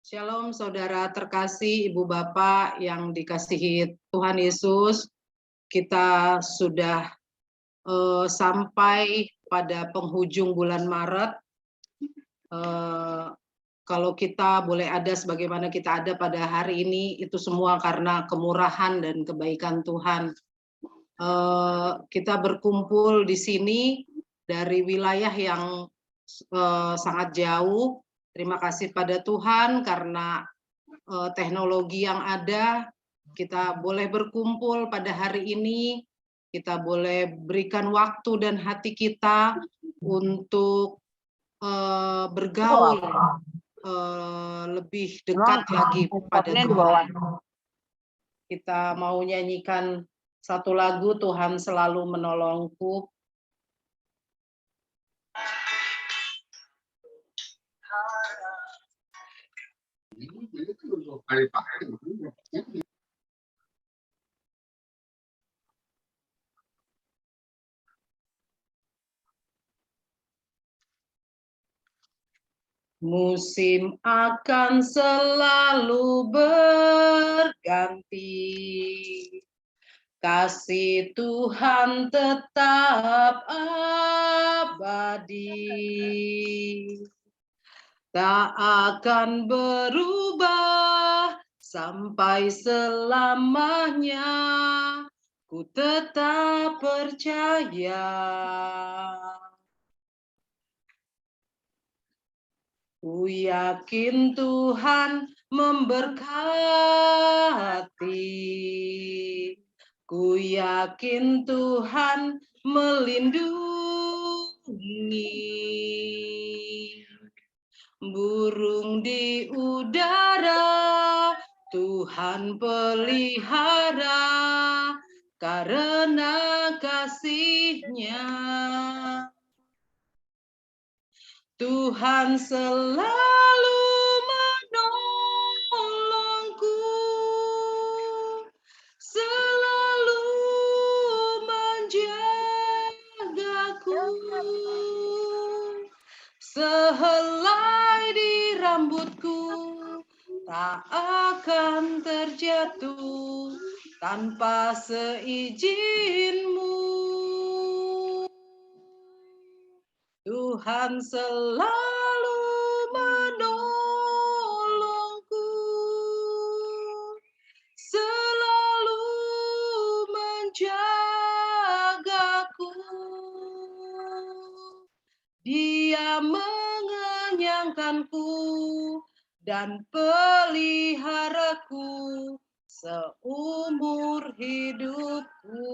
Shalom saudara terkasih, ibu bapak yang dikasihi Tuhan Yesus. Kita sudah sampai pada penghujung bulan Maret. Kalau kita boleh ada sebagaimana kita ada pada hari ini, itu semua karena kemurahan dan kebaikan Tuhan. Kita berkumpul di sini dari wilayah yang sangat jauh. Terima kasih pada Tuhan karena teknologi yang ada, kita boleh berkumpul pada hari ini, kita boleh berikan waktu dan hati kita untuk bergaul lebih dekat lagi pada Tuhan. Kita mau nyanyikan satu lagu, Tuhan Selalu Menolongku. Musim akan selalu berganti, kasih Tuhan tetap abadi, tak akan berubah sampai selamanya, ku tetap percaya. Ku yakin Tuhan memberkati, ku yakin Tuhan melindungi. Burung di udara Tuhan pelihara, karena kasih-Nya. Tuhan selalu menolongku, selalu menjagaku, sehelai di rambutku tak akan terjatuh tanpa seizin-Mu. Tuhan selalu menolongku, selalu menjagaku. Dia mengenyangkanku dan peliharaku seumur hidupku.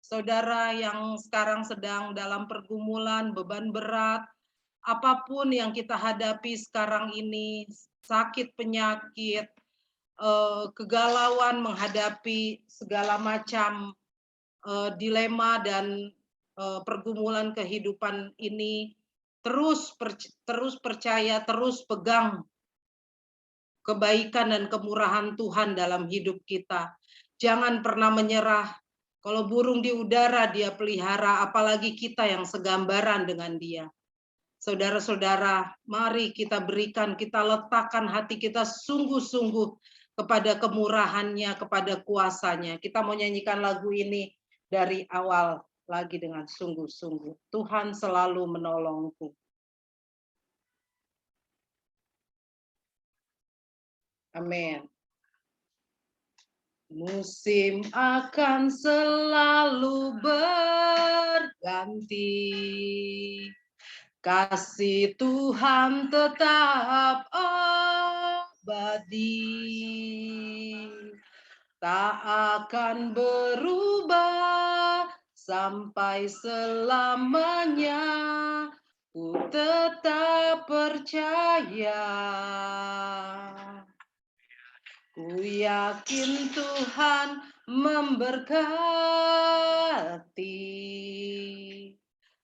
Saudara yang sekarang sedang dalam pergumulan, beban berat, apapun yang kita hadapi sekarang ini, sakit, penyakit, kegalauan menghadapi segala macam dilema dan pergumulan kehidupan ini, terus percaya, terus pegang kebaikan dan kemurahan Tuhan dalam hidup kita. Jangan pernah menyerah. Kalau burung di udara Dia pelihara, apalagi kita yang segambaran dengan Dia. Saudara-saudara, mari kita berikan, kita letakkan hati kita sungguh-sungguh kepada kemurahan-Nya, kepada kuasa-Nya. Kita mau nyanyikan lagu ini dari awal lagi dengan sungguh-sungguh. Tuhan selalu menolongku. Amin. Musim akan selalu berganti, kasih Tuhan tetap abadi, tak akan berubah sampai selamanya, ku tetap percaya. Ku yakin Tuhan memberkati,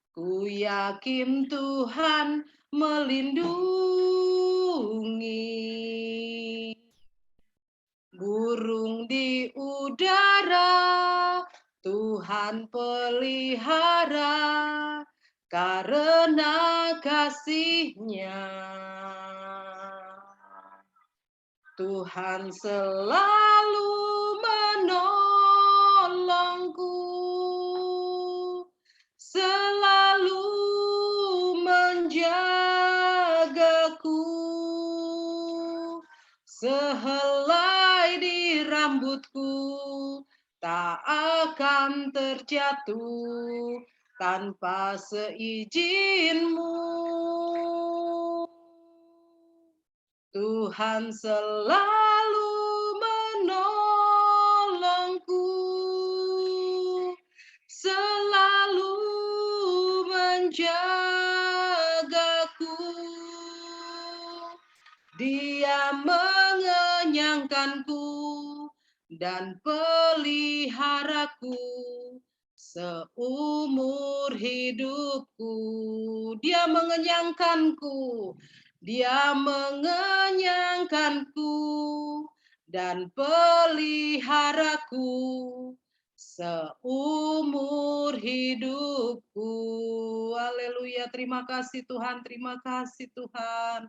ku yakin Tuhan melindungi. Burung di udara Tuhan pelihara, karena kasih-Nya. Tuhan selalu menolongku, selalu menjagaku, sehelai di rambutku tak akan terjatuh tanpa seizin-Mu. Tuhan selalu menolongku, selalu menjagaku. Dia mengenyangkanku dan peliharaku seumur hidupku. Dia mengenyangkanku, Dia mengenyangkanku dan peliharaku seumur hidupku. Haleluya, terima kasih Tuhan, terima kasih Tuhan.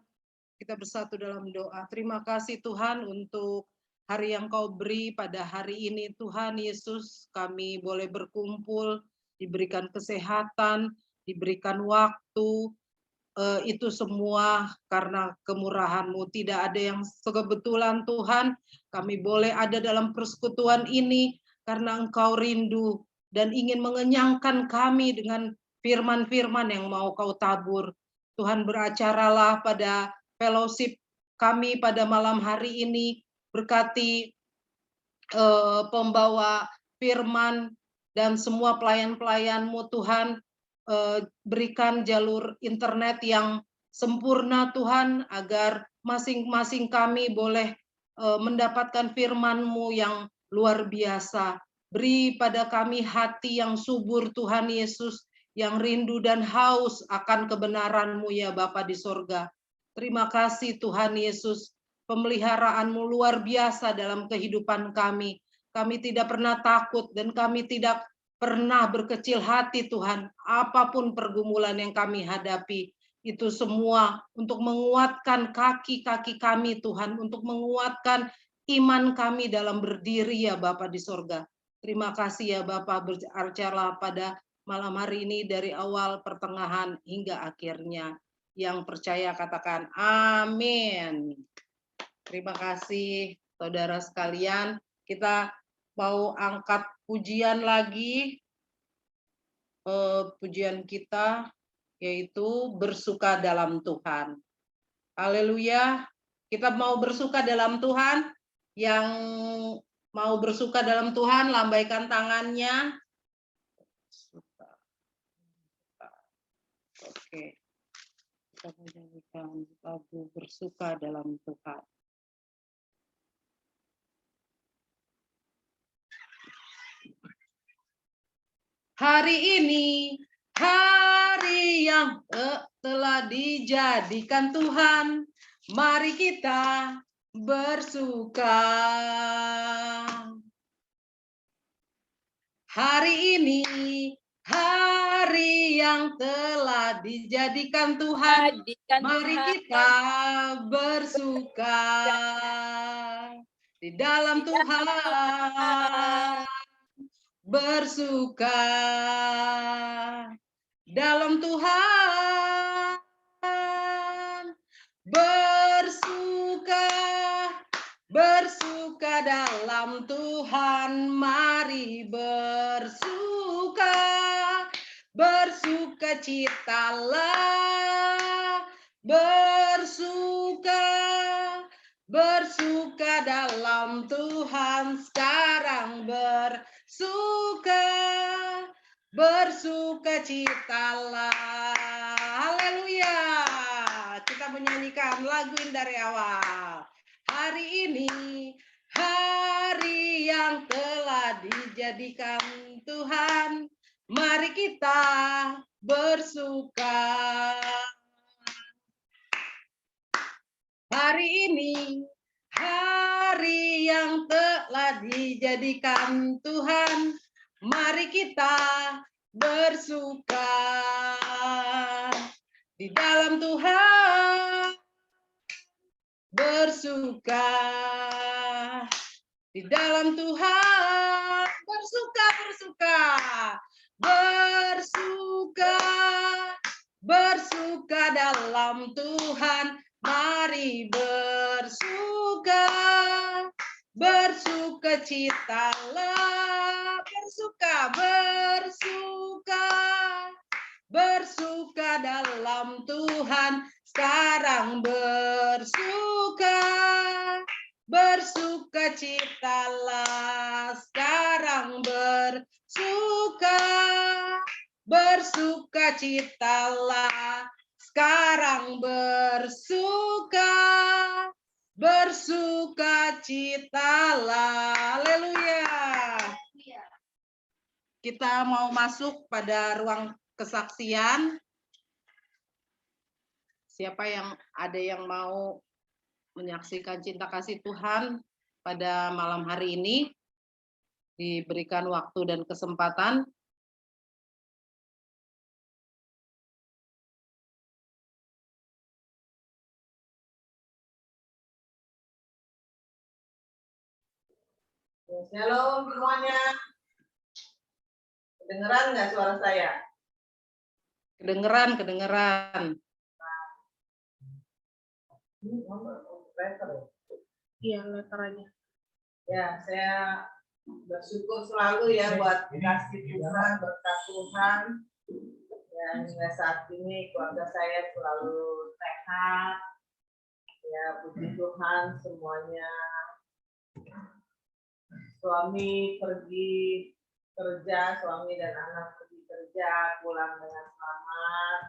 Kita bersatu dalam doa. Terima kasih Tuhan untuk hari yang Kau beri pada hari ini. Tuhan Yesus, kami boleh berkumpul, diberikan kesehatan, diberikan waktu, itu semua karena kemurahan-Mu. Tidak ada yang kebetulan Tuhan, kami boleh ada dalam persekutuan ini karena Engkau rindu dan ingin mengenyangkan kami dengan firman-firman yang mau Kau tabur. Tuhan, beracaralah pada fellowship kami pada malam hari ini, berkati pembawa firman dan semua pelayan-pelayan-Mu Tuhan, berikan jalur internet yang sempurna Tuhan, agar masing-masing kami boleh mendapatkan firman-Mu yang luar biasa. Beri pada kami hati yang subur Tuhan Yesus, yang rindu dan haus akan kebenaran-Mu ya Bapa di sorga. Terima kasih Tuhan Yesus, pemeliharaan-Mu luar biasa dalam kehidupan kami. Kami tidak pernah takut dan kami tidak pernah berkecil hati Tuhan. Apapun pergumulan yang kami hadapi, itu semua untuk menguatkan kaki-kaki kami Tuhan, untuk menguatkan iman kami dalam berdiri ya Bapa di sorga. Terima kasih ya Bapa, beracaralah pada malam hari ini dari awal, pertengahan, hingga akhirnya. Yang percaya katakan amin. Terima kasih saudara sekalian. Kita mau angkat pujian lagi. Pujian kita yaitu bersuka dalam Tuhan. Haleluya. Kita mau bersuka dalam Tuhan. Yang mau bersuka dalam Tuhan, lambaikan tangannya. Oke. Kita menyanyikan lagu bersuka dalam Tuhan. Hari ini, hari yang telah dijadikan Tuhan, mari kita bersuka. Hari ini, hari yang telah dijadikan Tuhan, mari kita bersuka di dalam Tuhan. Bersuka dalam Tuhan, bersuka, bersuka dalam Tuhan, mari bersuka, bersuka citalah, bersuka, bersuka dalam Tuhan, sekarang bersuka, bersuka citalah. Haleluya. Kita menyanyikan lagu ini dari awal. Hari ini, hari yang telah dijadikan Tuhan, mari kita bersuka. Hari ini, hari yang telah dijadikan Tuhan, mari kita bersuka di dalam Tuhan, bersuka di dalam Tuhan, bersuka, bersuka, bersuka, bersuka dalam Tuhan, mari bersuka, bersukacitalah, bersuka, bersuka, bersuka dalam Tuhan, sekarang bersuka, bersukacitalah, sekarang bersuka, bersukacitalah, sekarang bersuka, bersukacitalah. Haleluya. Kita mau masuk pada ruang kesaksian. Siapa yang ada yang mau menyaksikan cinta kasih Tuhan pada malam hari ini? Diberikan waktu dan kesempatan. Shalom semuanya. Kedengeran nggak suara saya? Kedengeran, kedengeran. Iya, letternya. Ya, saya bersyukur selalu ya buat kasih Tuhan, berkat Tuhan. Ya, hingga saat ini keluarga saya selalu sehat. Ya, puji Tuhan semuanya. Suami pergi kerja, suami dan anak pergi kerja, pulang dengan selamat.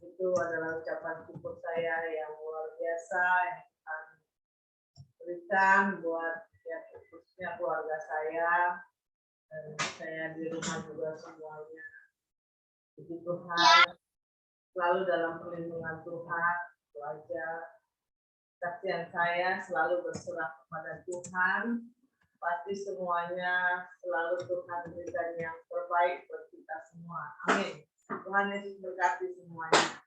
Itu adalah ucapan syukur saya yang luar biasa yang Tuhan berikan buat ya, khususnya keluarga saya dan saya di rumah juga semuanya. Puji Tuhan, selalu dalam perlindungan Tuhan, itu aja. Kesaksian saya selalu berserah kepada Tuhan. Pasti semuanya selalu Tuhan berikan yang terbaik buat kita semua. Amin. Tuhan Yesus berkati semuanya.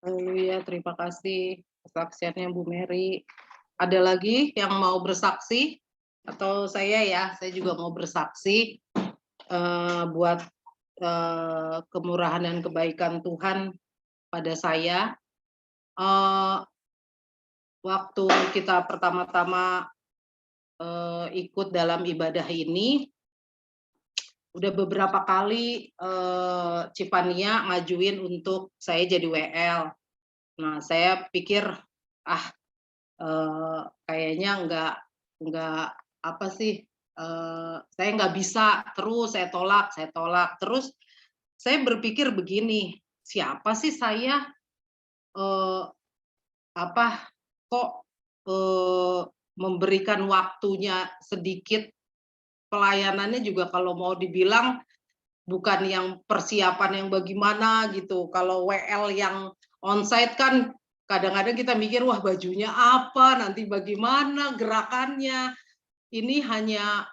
Haleluya, terima kasih kesaksiannya Bu Mary. Ada lagi yang mau bersaksi? Atau saya juga mau bersaksi buat kemurahan dan kebaikan Tuhan pada saya. Waktu kita pertama-tama ikut dalam ibadah ini, udah beberapa kali Cipania ngajuin untuk saya jadi WL. Nah, saya pikir kayaknya nggak apa sih, saya nggak bisa, terus saya tolak. Terus saya berpikir begini, siapa sih saya, kok memberikan waktunya sedikit, pelayanannya juga kalau mau dibilang bukan yang persiapan yang bagaimana gitu. Kalau WL yang onsite kan kadang-kadang kita mikir, wah bajunya apa, nanti bagaimana gerakannya. Ini hanya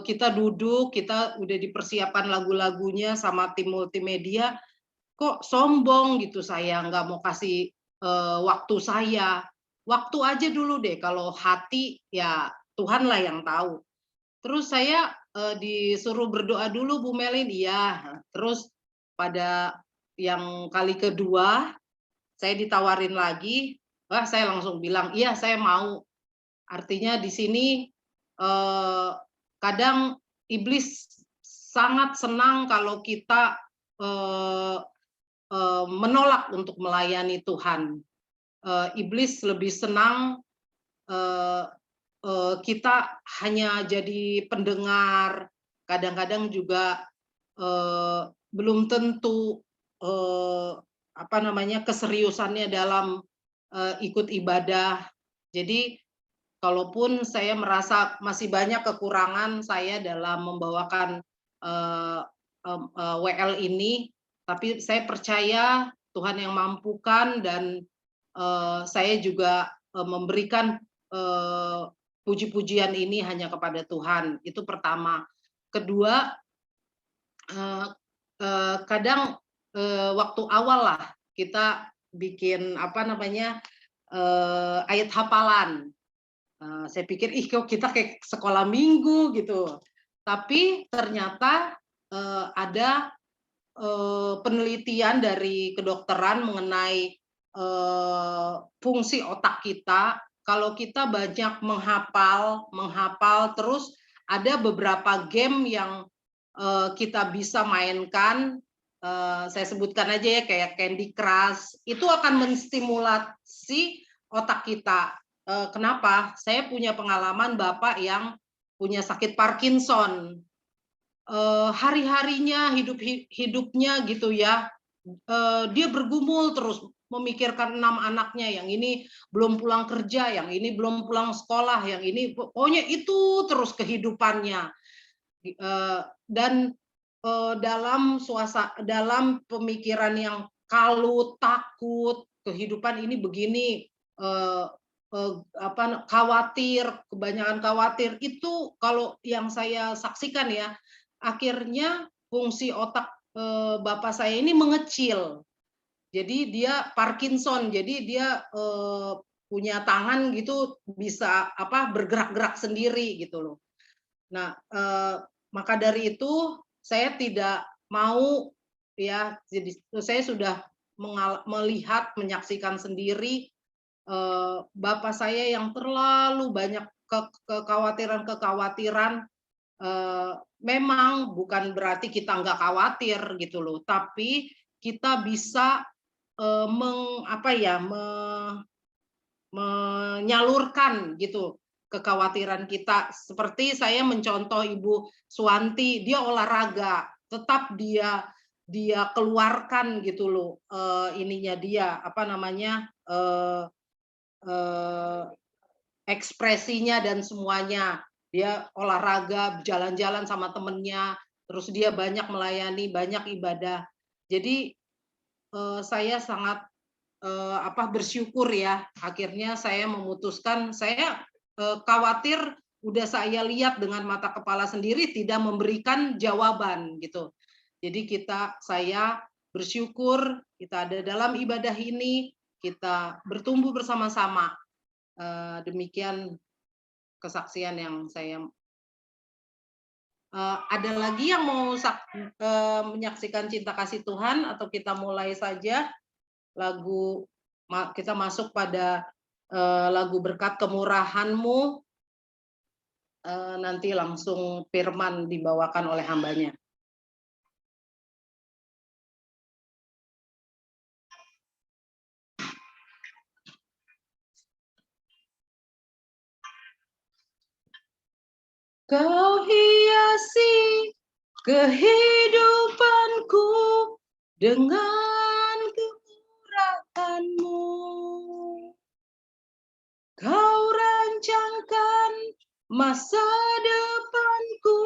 kita duduk, kita udah dipersiapkan lagu-lagunya sama tim multimedia, kok sombong gitu saya nggak mau kasih waktu saya. Waktu aja dulu deh, kalau hati ya Tuhanlah yang tahu. Terus saya disuruh berdoa dulu Bu Melin, iya. Terus pada yang kali kedua saya ditawarin lagi, saya langsung bilang iya saya mau. Artinya di sini kadang iblis sangat senang kalau kita menolak untuk melayani Tuhan. Iblis lebih senang kita hanya jadi pendengar, kadang-kadang juga belum tentu keseriusannya dalam ikut ibadah. Jadi kalaupun saya merasa masih banyak kekurangan saya dalam membawakan WL ini, tapi saya percaya Tuhan yang mampukan, dan saya juga memberikan puji-pujian ini hanya kepada Tuhan. Itu pertama. Kedua, kadang waktu awal lah kita bikin ayat hafalan. Saya pikir kok kita kayak sekolah minggu gitu. Tapi ternyata ada penelitian dari kedokteran mengenai fungsi otak kita. Kalau kita banyak menghafal terus ada beberapa game yang kita bisa mainkan. Saya sebutkan aja ya, kayak Candy Crush, itu akan menstimulasi otak kita. Kenapa? Saya punya pengalaman bapak yang punya sakit Parkinson. Hari-harinya hidupnya gitu ya, dia bergumul terus memikirkan 6 anaknya, yang ini belum pulang kerja, yang ini belum pulang sekolah, yang ini pokoknya itu terus kehidupannya. Dan dalam pemikiran yang kalut, takut, kehidupan ini begini, khawatir, kebanyakan khawatir, itu kalau yang saya saksikan ya, akhirnya fungsi otak bapak saya ini mengecil. Jadi dia Parkinson, jadi dia punya tangan gitu bisa bergerak-gerak sendiri gitu loh. Nah, maka dari itu saya tidak mau ya, jadi saya sudah melihat, menyaksikan sendiri bapak saya yang terlalu banyak kekhawatiran. Memang bukan berarti kita nggak khawatir gitu loh, tapi kita bisa menyalurkan gitu kekhawatiran kita. Seperti saya mencontoh Ibu Suwanti, dia olahraga, tetap dia keluarkan gitu loh, ininya dia ekspresinya dan semuanya. Dia olahraga, jalan-jalan sama temennya, terus dia banyak melayani, banyak ibadah. Jadi saya sangat bersyukur ya, akhirnya saya memutuskan, saya khawatir udah saya lihat dengan mata kepala sendiri tidak memberikan jawaban gitu. Jadi saya bersyukur kita ada dalam ibadah ini, kita bertumbuh bersama-sama. Demikian kesaksian yang saya. Ada lagi yang mau menyaksikan Cinta Kasih Tuhan, atau kita mulai saja lagu, kita masuk pada lagu Berkat Kemurahan-Mu, nanti langsung firman dibawakan oleh hambanya. Kau hiasi kehidupanku dengan kemurahan-Mu. Kau rancangkan masa depanku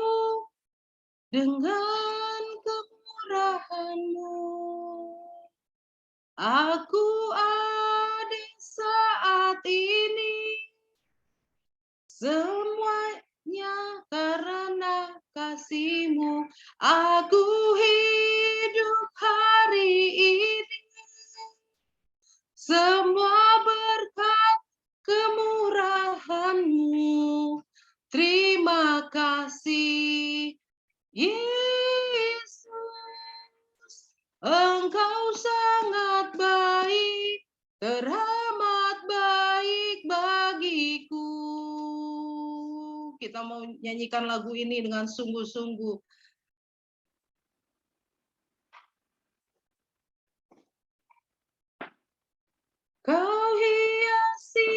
dengan kemurahan-Mu. Aku ada saat ini, semuanya karena kasih-Mu. Aku hidup hari ini, semua berkat kemurahan-Mu. Terima kasih, Yesus. Engkau sangat baik, teramat baik bagiku. Kita mau nyanyikan lagu ini dengan sungguh-sungguh. Kau hiasi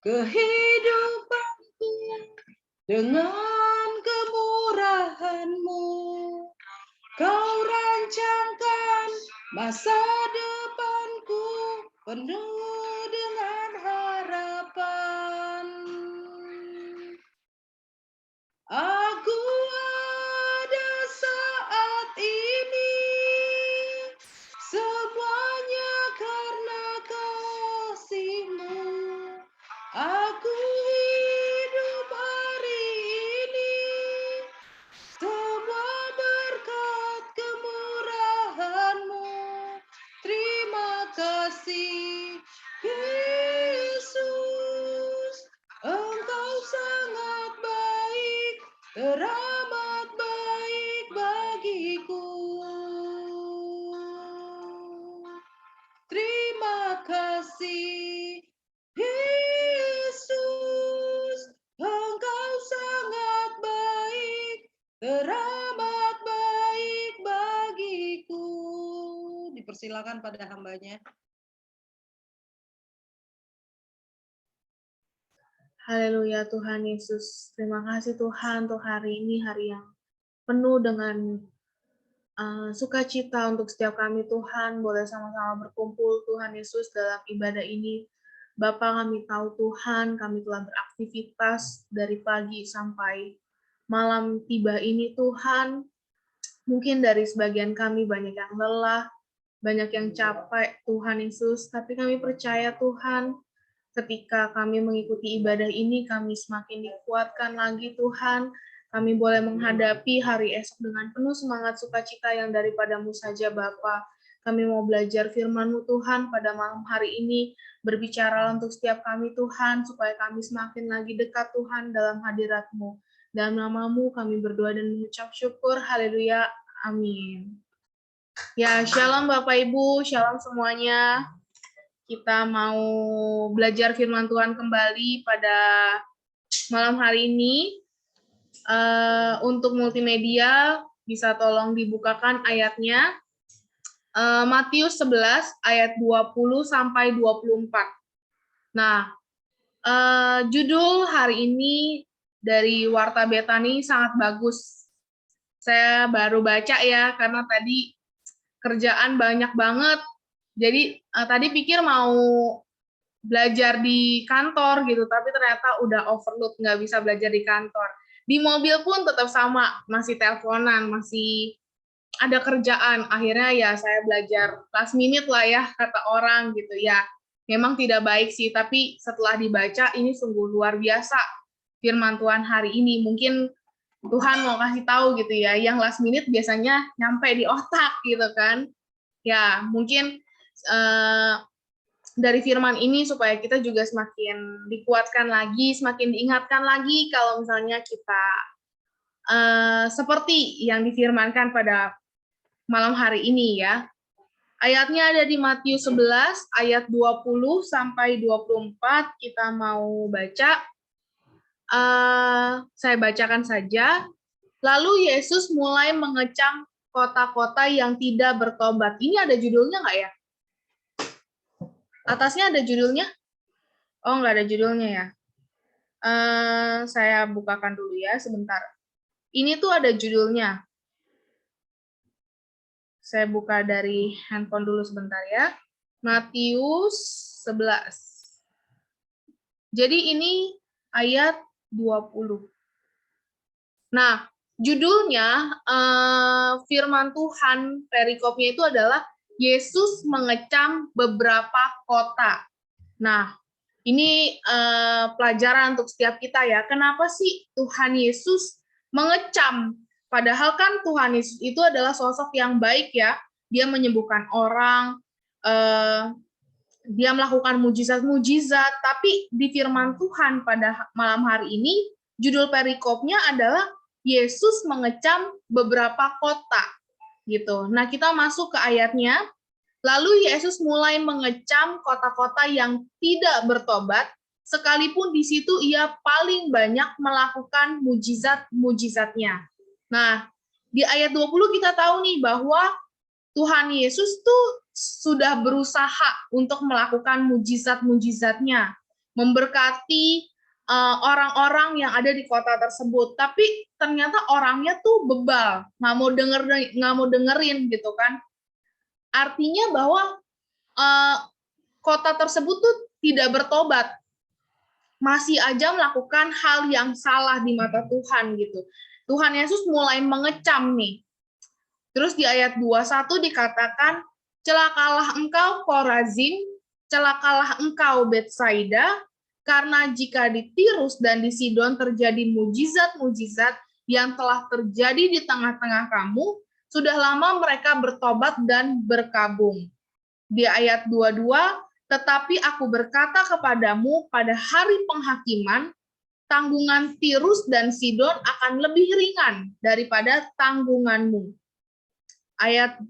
kehidupanku dengan kemurahan-Mu. Kau rancangkan masa depanku penuh dengan harapan. Aku ada saat ini, semuanya karena kasih-Mu. Aku hidup hari ini, semua berkat kemurahan-Mu. Terima kasih. Yesus, Engkau sangat baik, teramat baik bagiku. Dipersilakan pada hambanya. Haleluya Tuhan Yesus. Terima kasih Tuhan untuk hari ini, hari yang penuh dengan sukacita untuk setiap kami Tuhan. Boleh sama-sama berkumpul Tuhan Yesus dalam ibadah ini. Bapa, kami tahu Tuhan, kami telah beraktivitas dari pagi sampai malam tiba ini Tuhan. Mungkin dari sebagian kami banyak yang lelah, banyak yang capek Tuhan Yesus. Tapi kami percaya Tuhan, ketika kami mengikuti ibadah ini, kami semakin dikuatkan lagi Tuhan. Kami boleh menghadapi hari esok dengan penuh semangat sukacita yang daripadamu saja Bapa. Kami mau belajar firman-Mu Tuhan pada malam hari ini. Berbicara untuk setiap kami Tuhan, supaya kami semakin lagi dekat Tuhan dalam hadirat-Mu. Dalam nama-Mu kami berdoa dan mengucap syukur. Haleluya. Amin. Ya, shalom Bapak Ibu, shalom semuanya. Kita mau belajar firman Tuhan kembali pada malam hari ini. Untuk multimedia, bisa tolong dibukakan ayatnya. Matius 11 ayat 20 sampai 24. Nah, judul hari ini dari Warta Betani sangat bagus. Saya baru baca ya, karena tadi kerjaan banyak banget. Jadi tadi pikir mau belajar di kantor gitu, tapi ternyata udah overload, nggak bisa belajar di kantor. Di mobil pun tetap sama, masih teleponan, masih ada kerjaan. Akhirnya ya saya belajar last minute lah ya, kata orang gitu ya. Memang tidak baik sih, tapi setelah dibaca ini sungguh luar biasa firman Tuhan hari ini. Mungkin Tuhan mau kasih tahu gitu ya, yang last minute biasanya nyampe di otak gitu kan. Ya, mungkin dari firman ini supaya kita juga semakin dikuatkan lagi, semakin diingatkan lagi kalau misalnya kita seperti yang difirmankan pada malam hari ini ya. Ayatnya ada di Matius 11 ayat 20 sampai 24, kita mau baca. Saya bacakan saja. Lalu Yesus mulai mengecam kota-kota yang tidak bertobat. Ini ada judulnya nggak ya? Atasnya ada judulnya? Oh, nggak ada judulnya ya. Saya bukakan dulu ya, sebentar. Ini tuh ada judulnya. Saya buka dari handphone dulu sebentar ya. Matius 11. Jadi ini ayat 20. Nah, judulnya firman Tuhan perikopnya itu adalah Yesus mengecam beberapa kota. Nah, ini pelajaran untuk setiap kita ya. Kenapa sih Tuhan Yesus mengecam? Padahal kan Tuhan Yesus itu adalah sosok yang baik ya. Dia menyembuhkan orang, dia melakukan mujizat-mujizat. Tapi di firman Tuhan pada malam hari ini, judul perikopnya adalah Yesus mengecam beberapa kota. Gitu. Nah, kita masuk ke ayatnya. Lalu Yesus mulai mengecam kota-kota yang tidak bertobat, sekalipun di situ ia paling banyak melakukan mujizat-mujizatnya. Nah, di ayat 20 kita tahu nih bahwa Tuhan Yesus tuh sudah berusaha untuk melakukan mujizat-mujizatnya, memberkati orang-orang yang ada di kota tersebut. Tapi ternyata orangnya tuh bebal, nggak mau dengerin gitu kan. Artinya bahwa kota tersebut tuh tidak bertobat, masih aja melakukan hal yang salah di mata Tuhan gitu. Tuhan Yesus mulai mengecam nih. Terus di ayat 21 dikatakan, celakalah engkau Korazin, celakalah engkau Betsaida, karena jika di Tirus dan di Sidon terjadi mujizat-mujizat yang telah terjadi di tengah-tengah kamu, sudah lama mereka bertobat dan berkabung. Di ayat 22, tetapi aku berkata kepadamu pada hari penghakiman, tanggungan Tirus dan Sidon akan lebih ringan daripada tanggunganmu. Ayat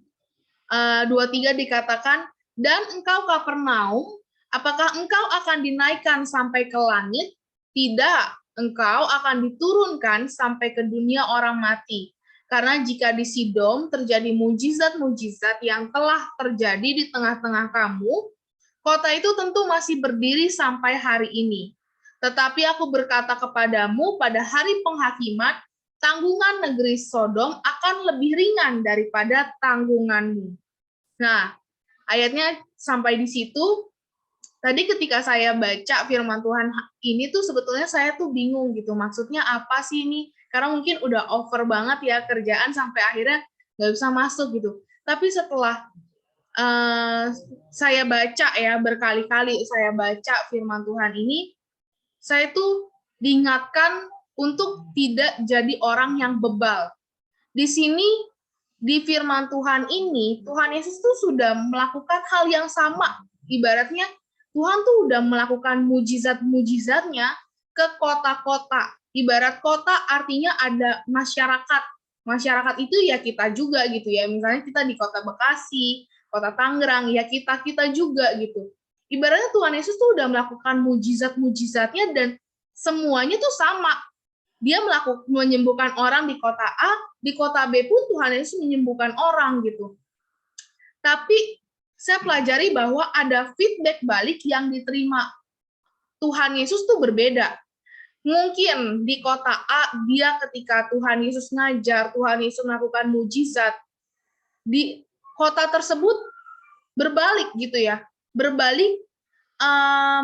23 dikatakan, dan engkau Kapernaum Apakah engkau akan dinaikkan sampai ke langit? Tidak, engkau akan diturunkan sampai ke dunia orang mati. Karena jika di Sidom terjadi mujizat-mujizat yang telah terjadi di tengah-tengah kamu, kota itu tentu masih berdiri sampai hari ini. Tetapi aku berkata kepadamu, pada hari penghakiman, tanggungan negeri Sodom akan lebih ringan daripada tanggunganmu. Nah, ayatnya sampai di situ. Tadi ketika saya baca firman Tuhan ini tuh sebetulnya saya tuh bingung gitu. Maksudnya apa sih ini? Karena mungkin udah over banget ya kerjaan sampai akhirnya nggak bisa masuk gitu. Tapi setelah saya baca ya, berkali-kali saya baca firman Tuhan ini, saya tuh diingatkan untuk tidak jadi orang yang bebal. Di sini, di firman Tuhan ini, Tuhan Yesus tuh sudah melakukan hal yang sama. Ibaratnya, Tuhan tuh udah melakukan mujizat-mujizatnya ke kota-kota. Ibarat kota artinya ada masyarakat. Masyarakat itu ya kita juga gitu ya. Misalnya kita di kota Bekasi, kota Tangerang, ya kita juga gitu. Ibaratnya Tuhan Yesus tuh udah melakukan mujizat-mujizatnya dan semuanya tuh sama. Dia menyembuhkan orang di kota A, di kota B pun Tuhan Yesus menyembuhkan orang gitu. Tapi saya pelajari bahwa ada feedback balik yang diterima. Tuhan Yesus tuh berbeda. Mungkin di kota A, dia ketika Tuhan Yesus ngajar, Tuhan Yesus melakukan mujizat, di kota tersebut berbalik gitu ya. Berbalik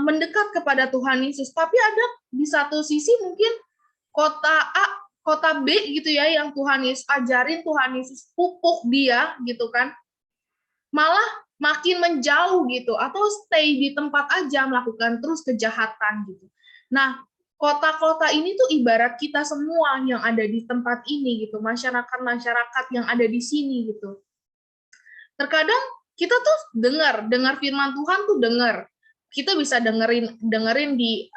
mendekat kepada Tuhan Yesus. Tapi ada di satu sisi mungkin kota A, kota B gitu ya, yang Tuhan Yesus ajarin, Tuhan Yesus pupuk dia gitu kan, malah makin menjauh gitu, atau stay di tempat aja melakukan terus kejahatan gitu. Nah, kota-kota ini tuh ibarat kita semua yang ada di tempat ini gitu, masyarakat-masyarakat yang ada di sini gitu. Terkadang kita tuh dengar firman Tuhan tuh dengar. Kita bisa dengerin di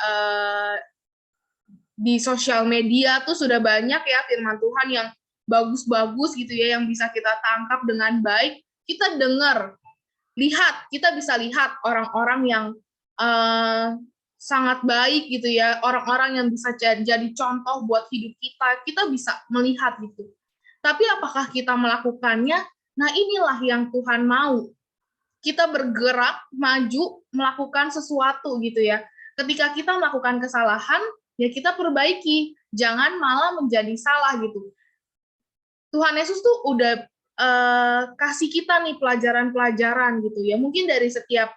sosial media tuh sudah banyak ya firman Tuhan yang bagus-bagus gitu ya, yang bisa kita tangkap dengan baik. Kita dengar, kita bisa lihat orang-orang yang sangat baik gitu ya, orang-orang yang bisa jadi contoh buat hidup kita bisa melihat gitu. Tapi apakah kita melakukannya? Nah, inilah yang Tuhan mau. Kita bergerak, maju, melakukan sesuatu gitu ya. Ketika kita melakukan kesalahan, ya kita perbaiki. Jangan malah menjadi salah gitu. Tuhan Yesus tuh udah kasih kita nih pelajaran-pelajaran gitu ya. Mungkin dari setiap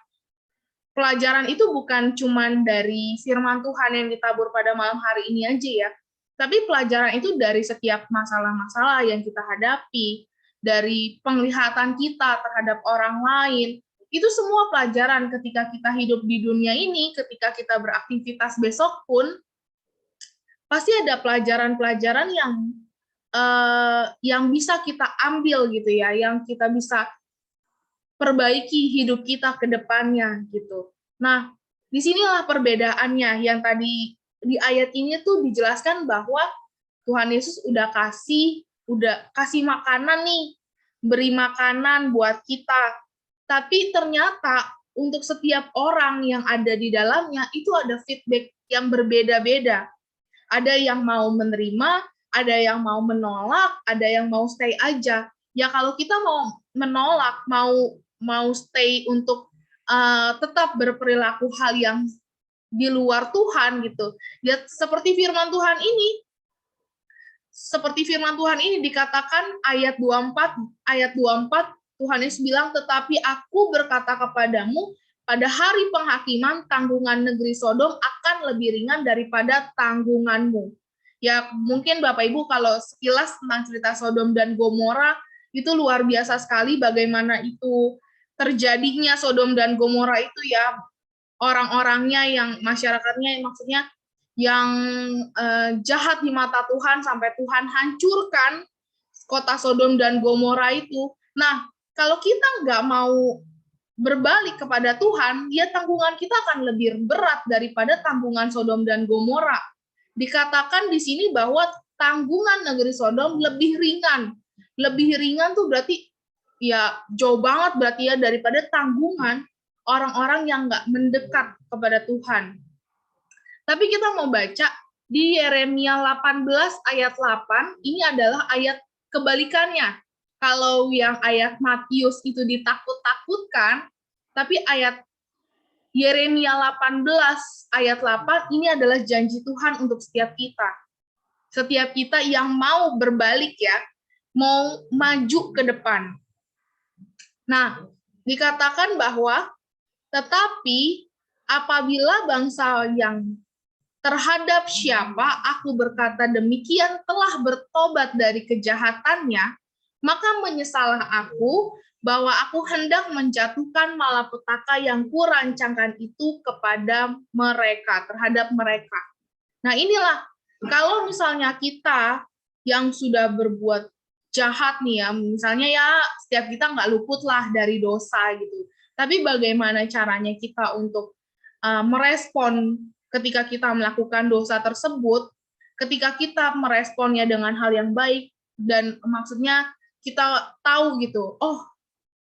pelajaran itu bukan cuman dari firman Tuhan yang ditabur pada malam hari ini aja ya. Tapi pelajaran itu dari setiap masalah-masalah yang kita hadapi, dari penglihatan kita terhadap orang lain. Itu semua pelajaran ketika kita hidup di dunia ini, ketika kita beraktivitas besok pun, pasti ada pelajaran-pelajaran yang bisa kita ambil gitu ya, yang kita bisa perbaiki hidup kita ke depannya gitu. Nah, disinilah perbedaannya yang tadi di ayat ini tuh dijelaskan bahwa Tuhan Yesus udah kasih makanan nih, beri makanan buat kita. Tapi ternyata untuk setiap orang yang ada di dalamnya itu ada feedback yang berbeda-beda. Ada yang mau menerima, ada yang mau menolak, ada yang mau stay aja. Ya kalau kita mau menolak, mau stay untuk tetap berperilaku hal yang di luar Tuhan gitu. Ya seperti firman Tuhan ini dikatakan ayat 24 Tuhan Yesus bilang, tetapi aku berkata kepadamu, pada hari penghakiman tanggungan negeri Sodom akan lebih ringan daripada tanggunganmu. Ya mungkin Bapak Ibu kalau sekilas tentang cerita Sodom dan Gomora itu luar biasa sekali bagaimana itu terjadinya Sodom dan Gomora itu ya, orang-orangnya yang masyarakatnya maksudnya yang jahat di mata Tuhan sampai Tuhan hancurkan kota Sodom dan Gomora itu. Nah, kalau kita nggak mau berbalik kepada Tuhan, ya tanggungan kita akan lebih berat daripada tanggungan Sodom dan Gomora. Dikatakan di sini bahwa tanggungan negeri Sodom lebih ringan. Lebih ringan tuh berarti ya jauh banget berarti ya daripada tanggungan orang-orang yang nggak mendekat kepada Tuhan. Tapi kita mau baca di Yeremia 18 ayat 8, ini adalah ayat kebalikannya. Kalau yang ayat Matius itu ditakut-takutkan, tapi ayat Yeremia 18 ayat 8 ini adalah janji Tuhan untuk setiap kita. Setiap kita yang mau berbalik ya, mau maju ke depan. Nah, dikatakan bahwa tetapi apabila bangsa yang terhadap siapa aku berkata demikian telah bertobat dari kejahatannya, maka menyesalah aku bahwa aku hendak menjatuhkan malapetaka yang kurancangkan itu kepada mereka, terhadap mereka. Nah inilah, kalau misalnya kita yang sudah berbuat jahat nih ya, misalnya ya setiap kita nggak luput lah dari dosa gitu. Tapi bagaimana caranya kita untuk merespon ketika kita melakukan dosa tersebut, ketika kita meresponnya dengan hal yang baik, dan maksudnya kita tahu gitu, oh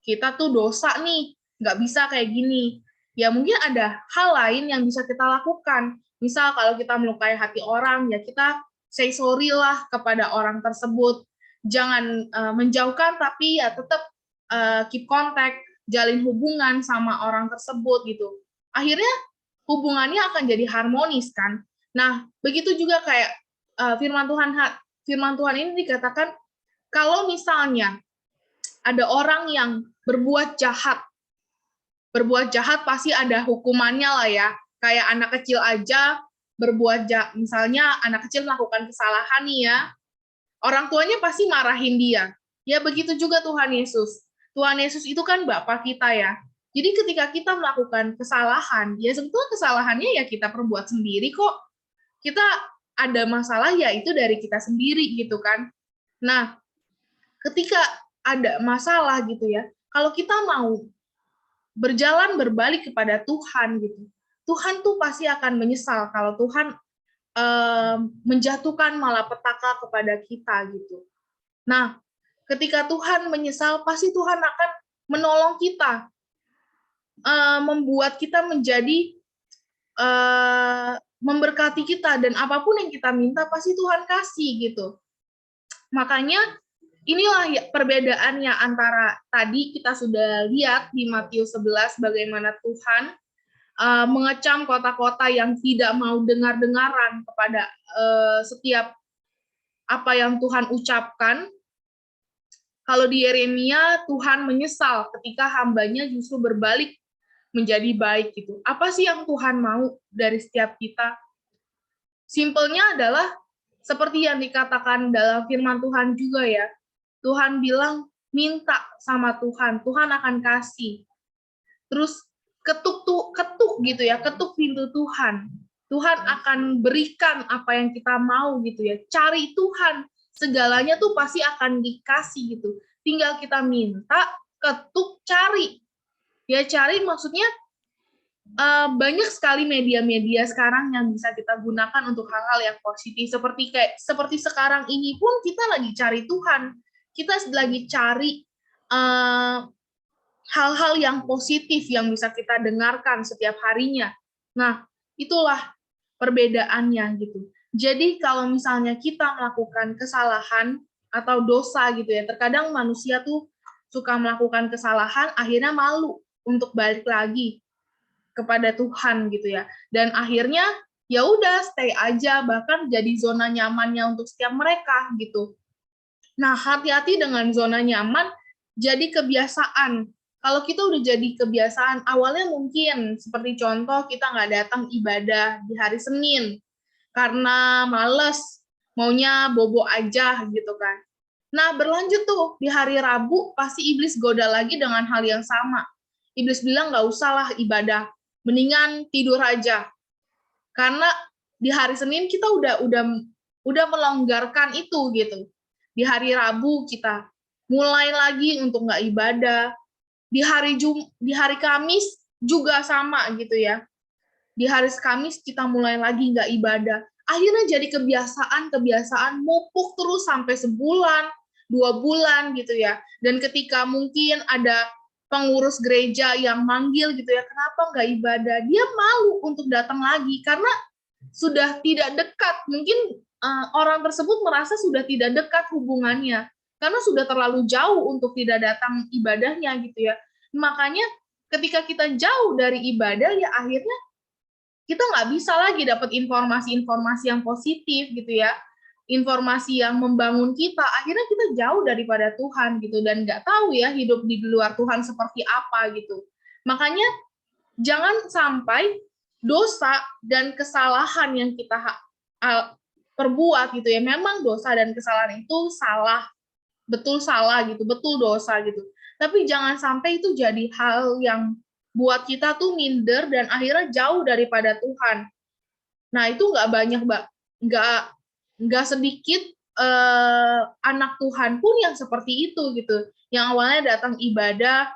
kita tuh dosa nih, nggak bisa kayak gini. Ya mungkin ada hal lain yang bisa kita lakukan. Misal kalau kita melukai hati orang, ya kita say sorry lah kepada orang tersebut. Jangan menjauhkan, tapi ya tetap keep contact, jalin hubungan sama orang tersebut gitu. Akhirnya hubungannya akan jadi harmonis kan. Nah, begitu juga kayak firman Tuhan ini dikatakan kalau misalnya ada orang yang berbuat jahat pasti ada hukumannya lah ya. Kayak anak kecil aja berbuat jahat, misalnya anak kecil melakukan kesalahan nih ya, orang tuanya pasti marahin dia. Ya begitu juga Tuhan Yesus. Tuhan Yesus itu kan Bapa kita ya. Jadi ketika kita melakukan kesalahan, ya sebetulnya kesalahannya ya kita perbuat sendiri kok. Kita ada masalah ya itu dari kita sendiri gitu kan. Nah, ketika ada masalah gitu ya, kalau kita mau berjalan berbalik kepada Tuhan gitu, Tuhan tuh pasti akan menyesal kalau Tuhan menjatuhkan malapetaka kepada kita gitu. Nah, ketika Tuhan menyesal, pasti Tuhan akan menolong kita, membuat kita menjadi memberkati kita, dan apapun yang kita minta pasti Tuhan kasih gitu. Makanya inilah perbedaannya antara tadi kita sudah lihat di Matius 11 bagaimana Tuhan mengecam kota-kota yang tidak mau dengar-dengaran kepada setiap apa yang Tuhan ucapkan. Kalau di Yeremia, Tuhan menyesal ketika hambanya justru berbalik menjadi baik gitu. Apa sih yang Tuhan mau dari setiap kita? Simpelnya adalah seperti yang dikatakan dalam firman Tuhan juga ya. Tuhan bilang minta sama Tuhan, Tuhan akan kasih. Terus ketuk gitu ya, ketuk pintu Tuhan. Tuhan akan berikan apa yang kita mau gitu ya. Cari Tuhan, segalanya tuh pasti akan dikasih gitu. Tinggal kita minta, ketuk, cari. Ya cari maksudnya banyak sekali media-media sekarang yang bisa kita gunakan untuk hal-hal yang positif. Seperti sekarang ini pun kita lagi cari Tuhan. Kita lagi cari hal-hal yang positif yang bisa kita dengarkan setiap harinya. Nah, itulah perbedaannya gitu. Jadi kalau misalnya kita melakukan kesalahan atau dosa gitu ya, terkadang manusia tuh suka melakukan kesalahan, akhirnya malu untuk balik lagi kepada Tuhan gitu ya. Dan akhirnya ya udah stay aja, bahkan jadi zona nyamannya untuk setiap mereka gitu. Nah, hati-hati dengan zona nyaman jadi kebiasaan. Kalau kita udah jadi kebiasaan, awalnya mungkin seperti contoh kita nggak datang ibadah di hari Senin karena males, maunya bobo aja gitu kan. Nah, berlanjut tuh di hari Rabu pasti iblis goda lagi dengan hal yang sama. Iblis bilang nggak usah lah ibadah, mendingan tidur aja. Karena di hari Senin kita udah melonggarkan itu gitu. Di hari Rabu kita mulai lagi untuk nggak ibadah. Di hari Kamis juga sama gitu ya. Di hari Kamis kita mulai lagi nggak ibadah. Akhirnya jadi kebiasaan mupuk terus sampai sebulan, 2 bulan gitu ya. Dan ketika mungkin ada pengurus gereja yang manggil gitu ya, kenapa nggak ibadah? Dia malu untuk datang lagi karena sudah tidak dekat. Mungkin orang tersebut merasa sudah tidak dekat hubungannya karena sudah terlalu jauh untuk tidak datang ibadahnya gitu ya. Makanya ketika kita jauh dari ibadah ya akhirnya kita nggak bisa lagi dapat informasi-informasi yang positif gitu ya, informasi yang membangun kita. Akhirnya kita jauh daripada Tuhan gitu dan nggak tahu ya hidup di luar Tuhan seperti apa gitu. Makanya jangan sampai dosa dan kesalahan yang kita perbuat gitu ya, memang dosa dan kesalahan itu salah, betul salah gitu, betul dosa gitu. Tapi jangan sampai itu jadi hal yang buat kita tuh minder dan akhirnya jauh daripada Tuhan. Nah itu nggak banyak, Mbak, nggak sedikit anak Tuhan pun yang seperti itu gitu, yang awalnya datang ibadah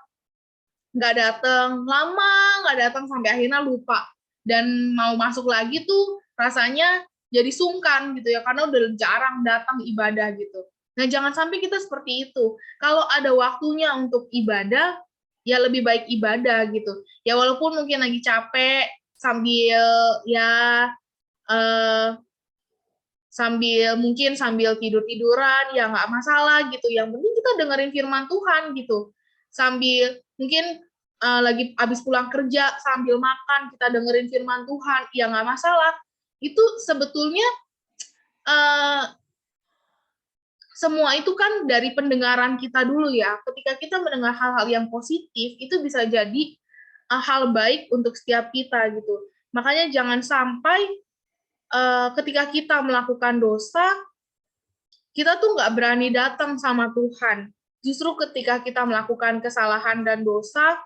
nggak datang, lama nggak datang sampai akhirnya lupa dan mau masuk lagi tuh rasanya jadi sungkan gitu ya karena udah jarang datang ibadah gitu. Nah jangan sampai kita seperti itu. Kalau ada waktunya untuk ibadah ya lebih baik ibadah gitu. Ya walaupun mungkin lagi capek sambil ya sambil tidur-tiduran ya nggak masalah gitu. Yang penting kita dengerin firman Tuhan gitu. Sambil mungkin lagi habis pulang kerja sambil makan kita dengerin firman Tuhan ya nggak masalah. Itu sebetulnya semua itu kan dari pendengaran kita dulu ya. Ketika kita mendengar hal-hal yang positif itu bisa jadi hal baik untuk setiap kita gitu. Makanya jangan sampai ketika kita melakukan dosa kita tuh nggak berani datang sama Tuhan. Justru ketika kita melakukan kesalahan dan dosa,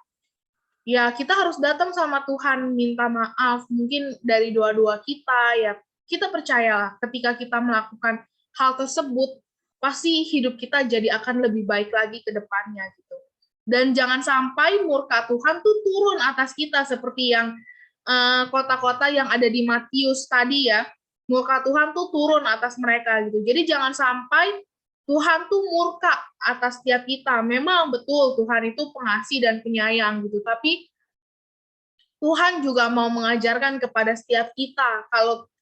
ya kita harus datang sama Tuhan, minta maaf, mungkin dari doa-doa kita, ya kita percayalah ketika kita melakukan hal tersebut, pasti hidup kita jadi akan lebih baik lagi ke depannya gitu. Dan jangan sampai murka Tuhan tuh turun atas kita seperti yang kota-kota yang ada di Matius tadi ya, murka Tuhan tuh turun atas mereka gitu. Jadi jangan sampai Tuhan tuh murka atas setiap kita. Memang betul Tuhan itu pengasih dan penyayang gitu, tapi Tuhan juga mau mengajarkan kepada setiap kita.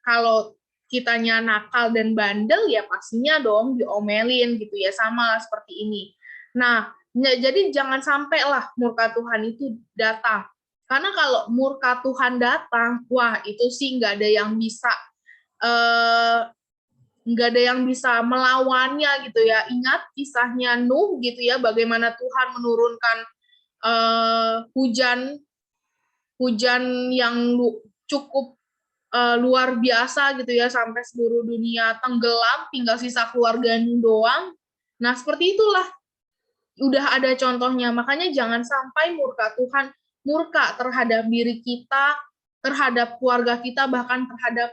Kalau kitanya nakal dan bandel ya pastinya dong diomelin gitu ya, sama seperti ini. Nah, jadi jangan sampailah murka Tuhan itu datang. Karena kalau murka Tuhan datang, wah itu sih nggak ada yang bisa melawannya gitu ya. Ingat kisahnya Nuh gitu ya, bagaimana Tuhan menurunkan hujan yang cukup luar biasa gitu ya, sampai seluruh dunia tenggelam, tinggal sisa keluarga Nuh doang. Nah seperti itulah, udah ada contohnya. Makanya jangan sampai murka Tuhan murka terhadap diri kita, terhadap keluarga kita, bahkan terhadap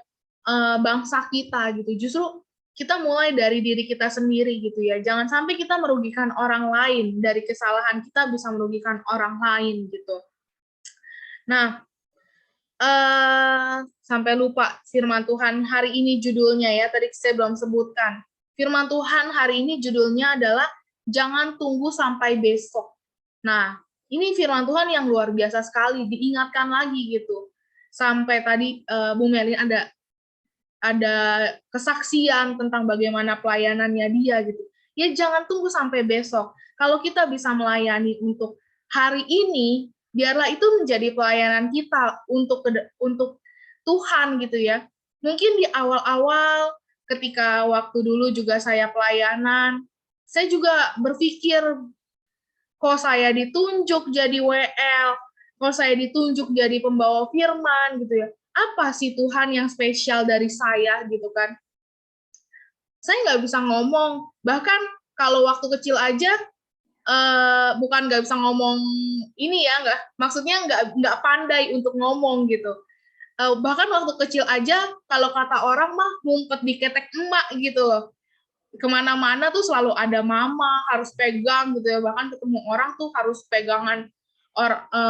bangsa kita gitu. Justru kita mulai dari diri kita sendiri gitu ya. Jangan sampai kita merugikan orang lain, dari kesalahan kita bisa merugikan orang lain gitu. Nah, sampai lupa firman Tuhan hari ini judulnya ya, tadi saya belum sebutkan. Firman Tuhan hari ini judulnya adalah jangan tunggu sampai besok. Nah, ini firman Tuhan yang luar biasa sekali, diingatkan lagi gitu. Sampai tadi Bu Melin ada kesaksian tentang bagaimana pelayanannya dia gitu. Ya jangan tunggu sampai besok. Kalau kita bisa melayani untuk hari ini, biarlah itu menjadi pelayanan kita untuk Tuhan gitu ya. Mungkin di awal-awal ketika waktu dulu juga saya pelayanan, saya juga berpikir kok saya ditunjuk jadi WL, kok saya ditunjuk jadi pembawa firman gitu ya. Apa sih Tuhan yang spesial dari saya gitu kan? Saya nggak bisa ngomong. Bahkan kalau waktu kecil aja, bukan nggak bisa ngomong ini ya, maksudnya nggak pandai untuk ngomong gitu. Bahkan waktu kecil aja, kalau kata orang mah ngumpet di ketek emak gitu loh. Kemana-mana tuh selalu ada mama, harus pegang gitu ya, bahkan ketemu orang tuh harus pegangan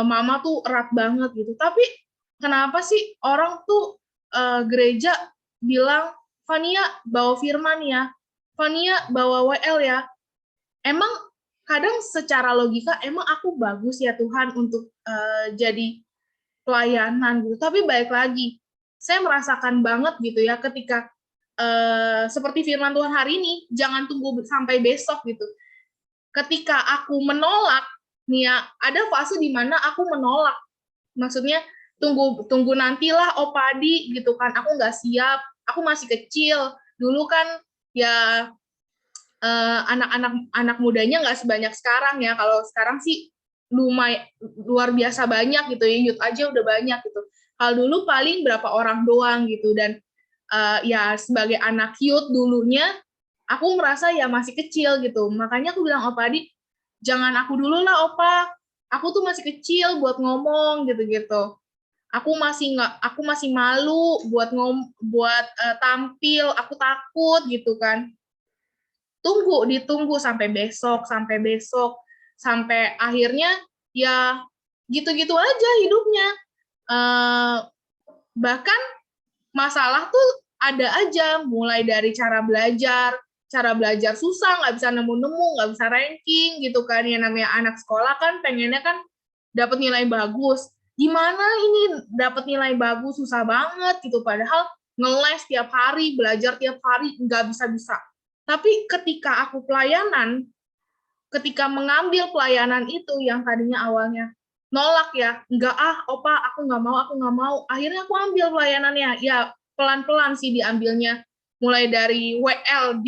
mama tuh erat banget gitu. Tapi kenapa sih orang tuh gereja bilang, Fania bawa firman ya, Fania bawa WL ya. Emang kadang secara logika emang aku bagus ya Tuhan untuk jadi pelayanan gitu. Tapi balik lagi, saya merasakan banget gitu ya ketika seperti firman Tuhan hari ini, jangan tunggu sampai besok gitu. Ketika aku menolak, nih ya, ada fase di mana aku menolak. Maksudnya tunggu nantilah Opadi gitu kan. Aku nggak siap, aku masih kecil. Dulu kan ya anak mudanya nggak sebanyak sekarang ya. Kalau sekarang sih lumayan luar biasa banyak gitu ya. Youth aja udah banyak gitu. Kalau dulu paling berapa orang doang gitu. Dan ya sebagai anak youth dulunya aku merasa ya masih kecil gitu. Makanya aku bilang, Opa Adi, jangan aku dulu lah Opa. Aku tuh masih kecil buat ngomong gitu-gitu. Aku masih malu buat tampil, aku takut gitu kan. Ditunggu sampai besok, sampai akhirnya ya gitu-gitu aja hidupnya. Bahkan masalah tuh ada aja, mulai dari cara belajar susah, nggak bisa nemu-nemu, nggak bisa ranking gitu kan. Yang namanya anak sekolah kan pengennya kan dapat nilai bagus. Gimana ini dapat nilai bagus, susah banget gitu. Padahal ngeles tiap hari, belajar tiap hari, nggak bisa-bisa. Tapi ketika aku ketika mengambil pelayanan itu yang tadinya awalnya nolak ya, enggak Opa, aku nggak mau. Akhirnya aku ambil pelayanannya, ya pelan-pelan sih diambilnya. Mulai dari WL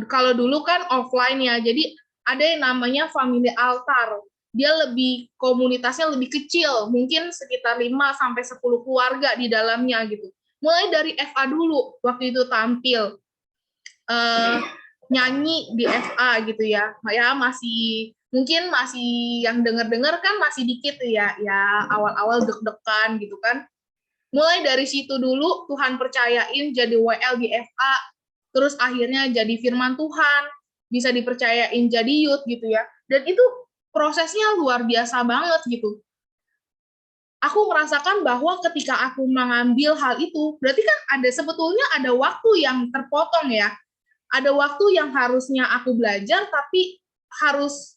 kalau dulu kan offline ya, jadi ada yang namanya family altar. Dia komunitasnya lebih kecil, mungkin sekitar 5-10 keluarga di dalamnya gitu. Mulai dari FA dulu, waktu itu tampil. Nyanyi di FA gitu ya. Ya mungkin masih yang denger-denger kan masih dikit ya awal-awal deg-degan gitu kan. Mulai dari situ dulu Tuhan percayain jadi WL di FA, terus akhirnya jadi firman Tuhan, bisa dipercayain jadi youth gitu ya. Dan itu prosesnya luar biasa banget gitu. Aku merasakan bahwa ketika aku mengambil hal itu, berarti kan sebetulnya ada waktu yang terpotong ya. Ada waktu yang harusnya aku belajar, tapi harus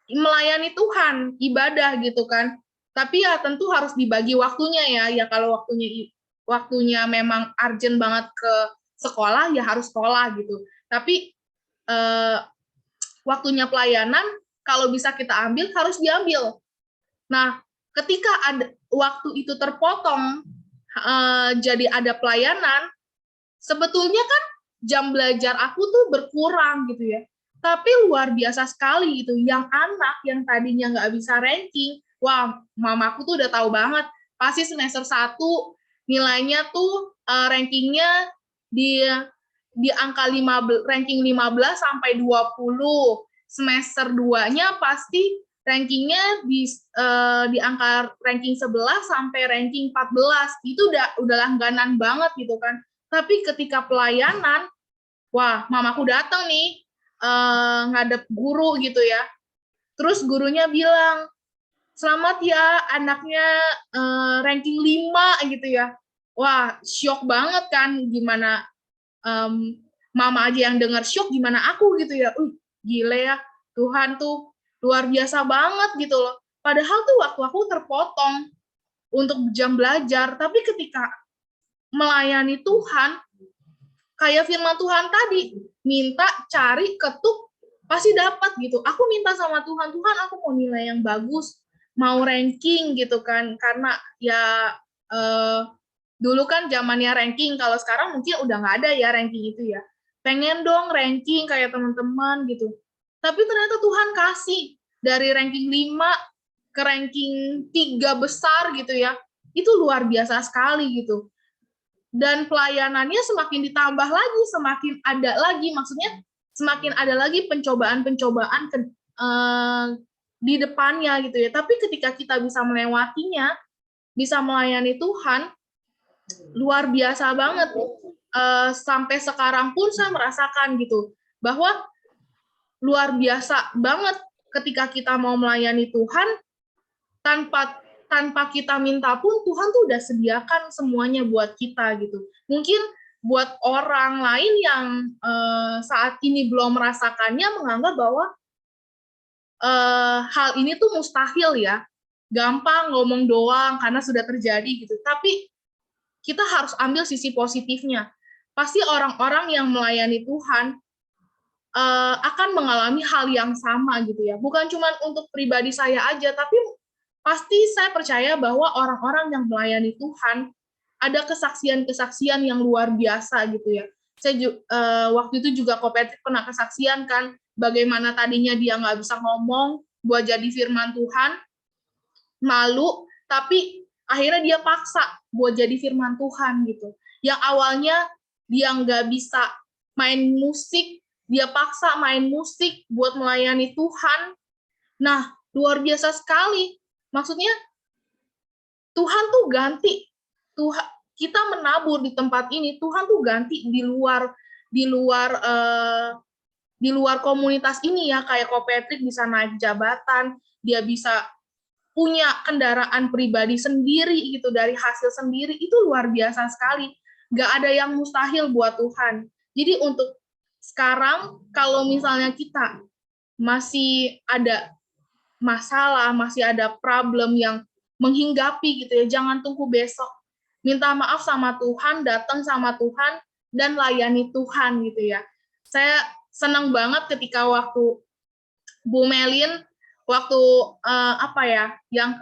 melayani Tuhan, ibadah gitu kan. Tapi ya tentu harus dibagi waktunya ya. Ya kalau waktunya memang urgent banget ke sekolah, ya harus sekolah gitu. Tapi waktunya pelayanan, kalau bisa kita ambil, harus diambil. Nah, ketika waktu itu terpotong, jadi ada pelayanan, sebetulnya kan jam belajar aku tuh berkurang gitu ya. Tapi luar biasa sekali gitu. Yang anak yang tadinya nggak bisa ranking, wah, mamaku tuh udah tahu banget. Pasti semester 1 nilainya tuh rankingnya di angka ranking 15 sampai 20. Semester 2-nya pasti rankingnya di angka ranking 11 sampai ranking 14. Itu udah langganan banget gitu kan. Tapi ketika pelayanan, wah, mamaku datang nih, ngadep guru gitu ya. Terus gurunya bilang, selamat ya anaknya ranking 5 gitu ya. Wah, syok banget kan, gimana mama aja yang dengar syok, gimana aku gitu ya. Gile ya, Tuhan tuh luar biasa banget gitu loh. Padahal tuh waktu aku terpotong untuk jam belajar, tapi ketika melayani Tuhan, kayak firman Tuhan tadi, minta, cari, ketuk, pasti dapat gitu. Aku minta sama Tuhan, Tuhan aku mau nilai yang bagus, mau ranking gitu kan, karena ya dulu kan zamannya ranking, kalau sekarang mungkin udah nggak ada ya ranking itu ya. Pengen dong ranking kayak teman-teman gitu. Tapi ternyata Tuhan kasih dari ranking 5 ke ranking 3 besar gitu ya. Itu luar biasa sekali gitu. Dan pelayanannya semakin ditambah lagi, semakin ada lagi, maksudnya semakin ada lagi pencobaan-pencobaan di depannya gitu ya. Tapi ketika kita bisa melewatinya, bisa melayani Tuhan, luar biasa banget. Sampai sekarang pun saya merasakan gitu, bahwa luar biasa banget ketika kita mau melayani Tuhan, tanpa kita minta pun Tuhan tuh udah sediakan semuanya buat kita gitu. Mungkin buat orang lain yang saat ini belum merasakannya menganggap bahwa hal ini tuh mustahil ya, gampang ngomong doang karena sudah terjadi gitu. Tapi kita harus ambil sisi positifnya. Pasti orang-orang yang melayani Tuhan akan mengalami hal yang sama gitu ya. Bukan cuma untuk pribadi saya aja, tapi pasti saya percaya bahwa orang-orang yang melayani Tuhan ada kesaksian-kesaksian yang luar biasa gitu ya. Saya waktu itu juga Ko Patrick pernah kesaksian kan, bagaimana tadinya dia nggak bisa ngomong buat jadi firman Tuhan, malu, tapi akhirnya dia paksa buat jadi firman Tuhan gitu. Yang awalnya dia nggak bisa main musik, dia paksa main musik buat melayani Tuhan. Nah, luar biasa sekali. Maksudnya Tuhan tuh ganti. Tuhan, kita menabur di tempat ini, Tuhan tuh ganti di luar komunitas ini ya, kayak Ko Patrick bisa naik jabatan, dia bisa punya kendaraan pribadi sendiri gitu dari hasil sendiri, itu luar biasa sekali. Gak ada yang mustahil buat Tuhan. Jadi untuk sekarang kalau misalnya kita masih ada masalah, masih ada problem yang menghinggapi gitu ya, jangan tunggu besok. Minta maaf sama Tuhan, datang sama Tuhan, dan layani Tuhan gitu ya. Saya senang banget ketika waktu Bu Melin, waktu yang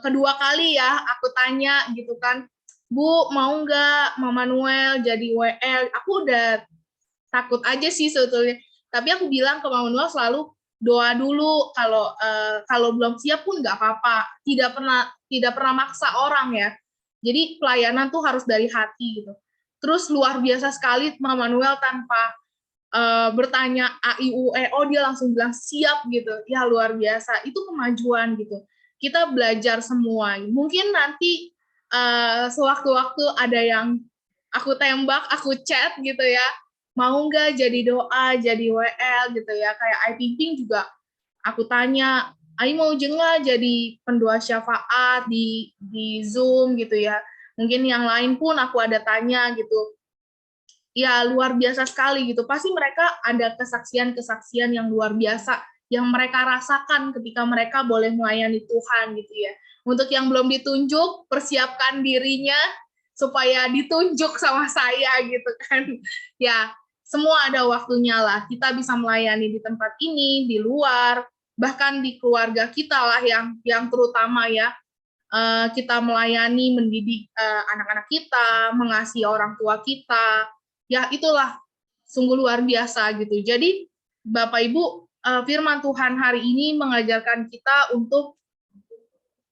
kedua kali ya, aku tanya gitu kan, Bu, mau nggak Mama Manuel jadi WL? Aku udah takut aja sih sebetulnya. Tapi aku bilang ke Mama Manuel selalu, doa dulu, kalau belum siap pun nggak apa-apa. Tidak pernah maksa orang ya. Jadi pelayanan tuh harus dari hati gitu. Terus luar biasa sekali Mama Manuel tanpa bertanya AIUEO dia langsung bilang siap gitu. Ya luar biasa. Itu kemajuan gitu. Kita belajar semua. Mungkin nanti sewaktu-waktu ada yang aku tembak, aku chat gitu ya. Mau nggak jadi doa, jadi WL gitu ya. Kayak Ai Ping juga aku tanya, Ai mau nggak jadi pendoa syafaat di Zoom gitu ya. Mungkin yang lain pun aku ada tanya gitu. Ya luar biasa sekali gitu. Pasti mereka ada kesaksian-kesaksian yang luar biasa yang mereka rasakan ketika mereka boleh melayani Tuhan gitu ya. Untuk yang belum ditunjuk, persiapkan dirinya supaya ditunjuk sama saya gitu kan. Ya, semua ada waktunya lah. Kita bisa melayani di tempat ini, di luar, bahkan di keluarga kita lah yang terutama ya. Kita melayani, mendidik anak-anak kita, mengasihi orang tua kita. Ya, itulah sungguh luar biasa gitu. Jadi, Bapak Ibu, firman Tuhan hari ini mengajarkan kita untuk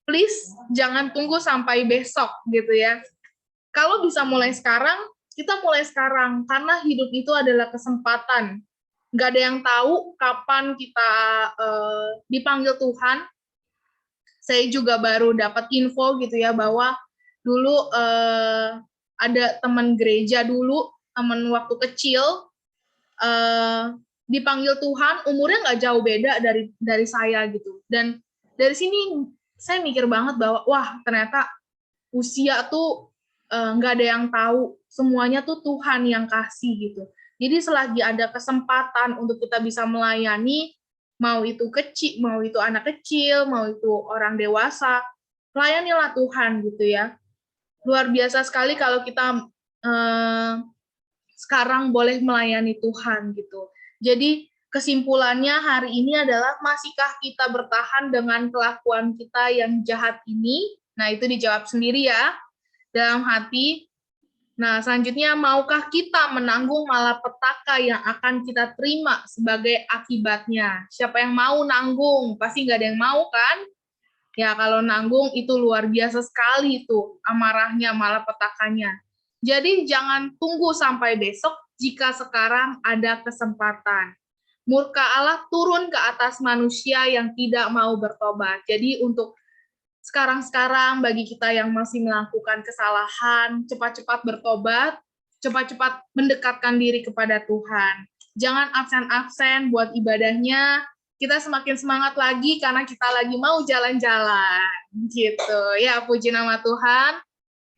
please jangan tunggu sampai besok gitu ya. Kalau bisa mulai sekarang, kita mulai sekarang karena hidup itu adalah kesempatan. Nggak ada yang tahu kapan kita dipanggil Tuhan. Saya juga baru dapat info gitu ya bahwa dulu ada teman gereja dulu, teman waktu kecil dipanggil Tuhan, umurnya nggak jauh beda dari saya gitu. Dan dari sini saya mikir banget bahwa wah ternyata usia tuh nggak ada yang tahu, semuanya tuh Tuhan yang kasih gitu. Jadi selagi ada kesempatan untuk kita bisa melayani, mau itu kecil, mau itu anak kecil, mau itu orang dewasa, layanilah Tuhan gitu ya. Luar biasa sekali kalau kita sekarang boleh melayani Tuhan gitu. Jadi kesimpulannya hari ini adalah masihkah kita bertahan dengan kelakuan kita yang jahat ini? Nah, itu dijawab sendiri ya dalam hati. Nah, selanjutnya maukah kita menanggung malapetaka yang akan kita terima sebagai akibatnya? Siapa yang mau nanggung? Pasti nggak ada yang mau kan? Ya, kalau nanggung itu luar biasa sekali itu amarahnya, malapetakanya. Jadi jangan tunggu sampai besok jika sekarang ada kesempatan. Murka Allah turun ke atas manusia yang tidak mau bertobat. Jadi untuk sekarang bagi kita yang masih melakukan kesalahan, cepat-cepat bertobat, cepat-cepat mendekatkan diri kepada Tuhan. Jangan absen-absen buat ibadahnya, kita semakin semangat lagi karena kita lagi mau jalan-jalan. Gitu. Ya, puji nama Tuhan.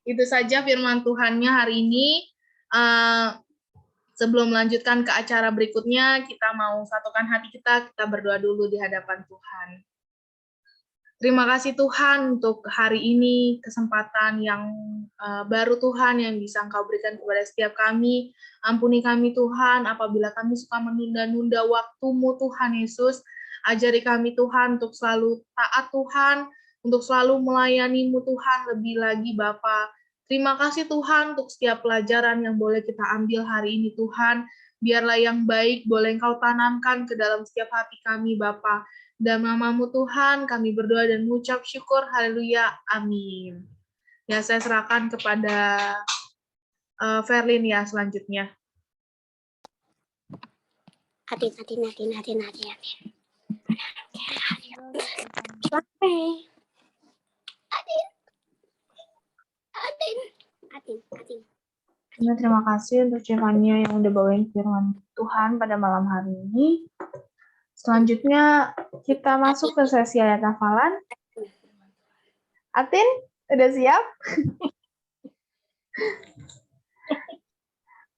Itu saja firman Tuhannya hari ini. Sebelum melanjutkan ke acara berikutnya, kita mau satukan hati kita berdoa dulu di hadapan Tuhan. Terima kasih Tuhan untuk hari ini, kesempatan yang baru Tuhan yang bisa Engkau berikan kepada setiap kami. Ampuni kami Tuhan, apabila kami suka menunda-nunda waktu-Mu Tuhan Yesus. Ajari kami Tuhan untuk selalu taat Tuhan, untuk selalu melayani-Mu Tuhan, lebih lagi Bapa. Terima kasih Tuhan untuk setiap pelajaran yang boleh kita ambil hari ini Tuhan. Biarlah yang baik boleh Engkau tanamkan ke dalam setiap hati kami Bapa. Dalam nama-Mu Tuhan, kami berdoa dan mengucap syukur. Haleluya. Amin. Ya, saya serahkan kepada Verlin ya selanjutnya. Adin. Terima kasih untuk Cevania yang udah bawain firman Tuhan pada malam hari ini. Selanjutnya kita masuk ke sesi ayat hafalan. Atin, udah siap?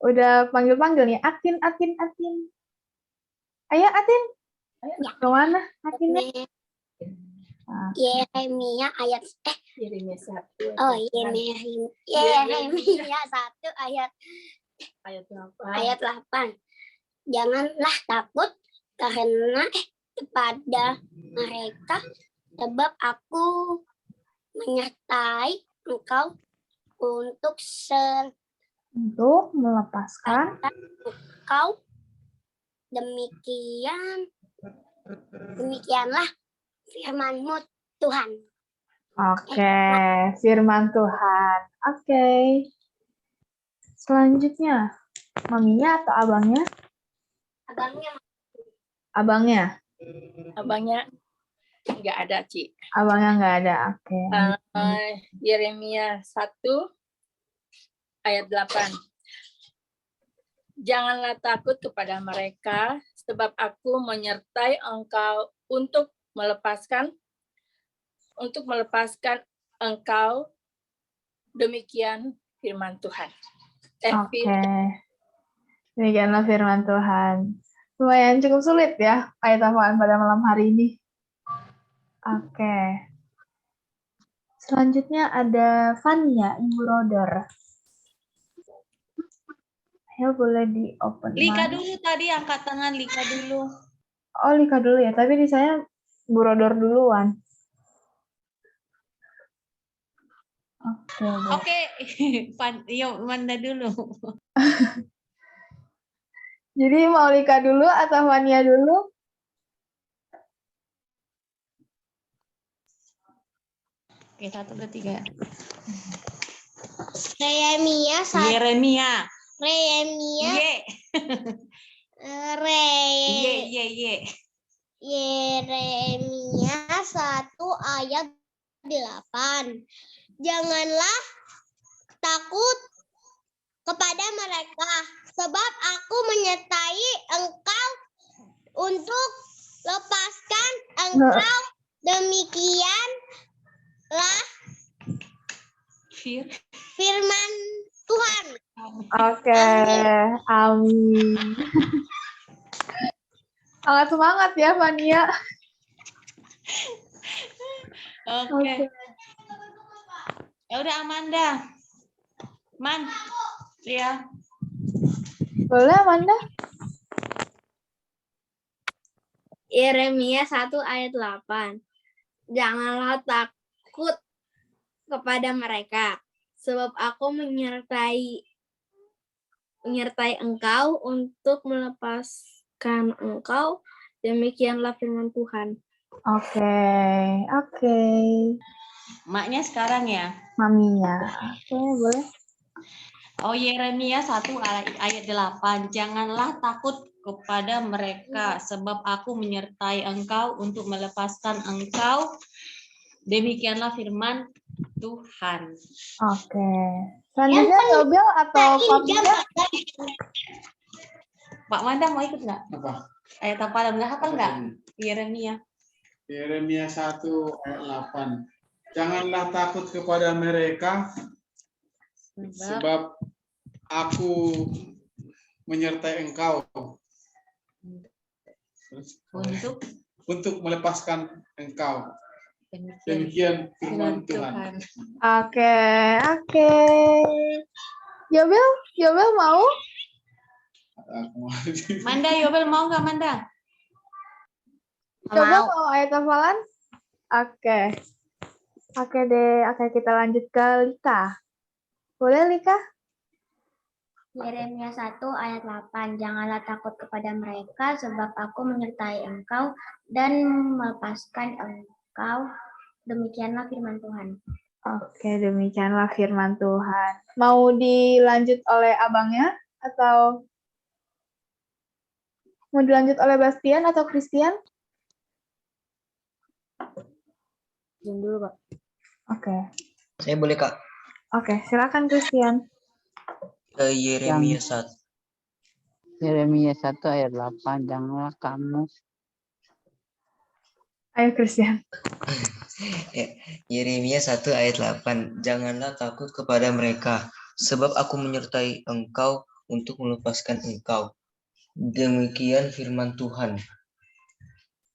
Udah panggil-panggil nih, Atin. Ayo Atin. Ayo, kemana Atinnya? Yeremia ayat Yeremia 1. Oh, Yeremia 1 ayat 8. Janganlah takut karena kepada mereka, sebab aku menyertai engkau untuk melepaskan engkau. Demikianlah firman-Mu Tuhan. Oke, firman Tuhan. Oke. Selanjutnya, maminya atau abangnya? Abangnya. Abangnya nggak ada, Ci. Abangnya nggak ada, oke. Yeremia 1 ayat 8. Janganlah takut kepada mereka, sebab aku menyertai engkau untuk melepaskan engkau. Demikian firman Tuhan. Oke. Demikianlah firman Tuhan. Lumayan cukup sulit ya ayat hafalan pada malam hari ini. Oke. Selanjutnya ada Fania, Ibu Rodor. Ayo boleh di open. Lika dulu tadi, angkat tangan Lika dulu. Oh, Lika dulu ya, tapi di saya Bu Rodor duluan. Oke. Yuk, Manda dulu. Jadi mau Lika dulu atau Fania dulu? Oke, 1, 2, 3. Yeremia 1. Yeremia. Yeremia 1 ayat 8. Janganlah takut kepada mereka, sebab aku menyertai engkau untuk lepaskan engkau. Demikianlah firman Tuhan. Oke, amin. Sangat semangat ya, Fania. Oke. Ya udah, Amanda. Ya. Boleh, Amanda? Yeremia 1 ayat 8. Janganlah takut kepada mereka, sebab aku menyertai engkau untuk melepaskan engkau. Demikianlah firman Tuhan. Oke. Maknya sekarang ya. Maminya. Oke, boleh. Oh, Yeremia 1 ayat 8. Janganlah takut kepada mereka, sebab aku menyertai engkau untuk melepaskan engkau. Demikianlah firman Tuhan. Oke. Selanjutnya Nobel atau Papinya? Pak Manda mau ikut nggak? Apa? Ayat hafalan nggak hafal nggak? Yeremia 1 ayat 8. Janganlah takut kepada mereka, sebab aku menyertai engkau. Untuk Melepaskan engkau. Demikian firman Tuhan. Oke. Yobel mau? Manda, Yobel mau nggak Manda? Coba mau ayat hafalan? Oke deh. Oke, kita lanjut ke Lika. Boleh, Lika? Yeremia 1 ayat 8. Janganlah takut kepada mereka, sebab aku menyertai engkau dan melepaskan engkau. Demikianlah firman Tuhan. Oke, demikianlah firman Tuhan. Mau dilanjut oleh abangnya? Atau mau dilanjut oleh Bastian atau Christian? Jom dulu, Pak. Oke. Saya boleh, Kak. Oke, silakan Christian. Yeremia 1. Yeremia 1 ayat 8. Janganlah kamu. Ayo Christian. Yeremia 1 ayat 8. Janganlah takut kepada mereka, sebab aku menyertai engkau untuk melepaskan engkau. Demikian firman Tuhan.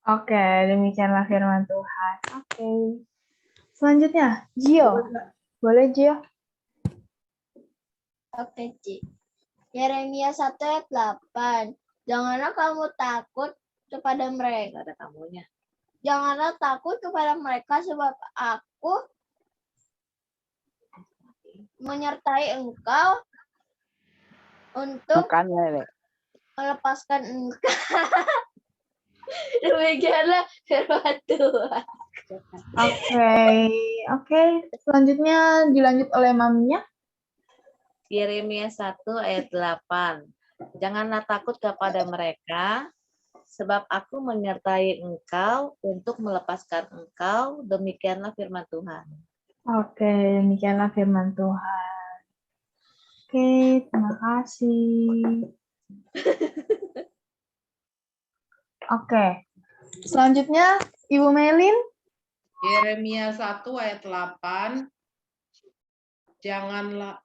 Oke, demikianlah firman Tuhan. Oke. Selanjutnya, Gio. Boleh, Gio? Oke, Ci. Yeremia 1 ayat 8. Janganlah kamu takut kepada mereka. Ada tamunya. Janganlah takut kepada mereka, sebab aku menyertai engkau untuk melepaskan engkau. Demikianlah firman Tuhan. Oke. Selanjutnya dilanjut oleh maminya. Yeremia 1 ayat 8. Janganlah takut kepada mereka, sebab aku menyertai engkau untuk melepaskan engkau. Demikianlah firman Tuhan. Oke, demikianlah firman Tuhan. Oke, terima kasih. Oke. Selanjutnya, Ibu Melin. Yeremia 1 ayat 8. Janganlah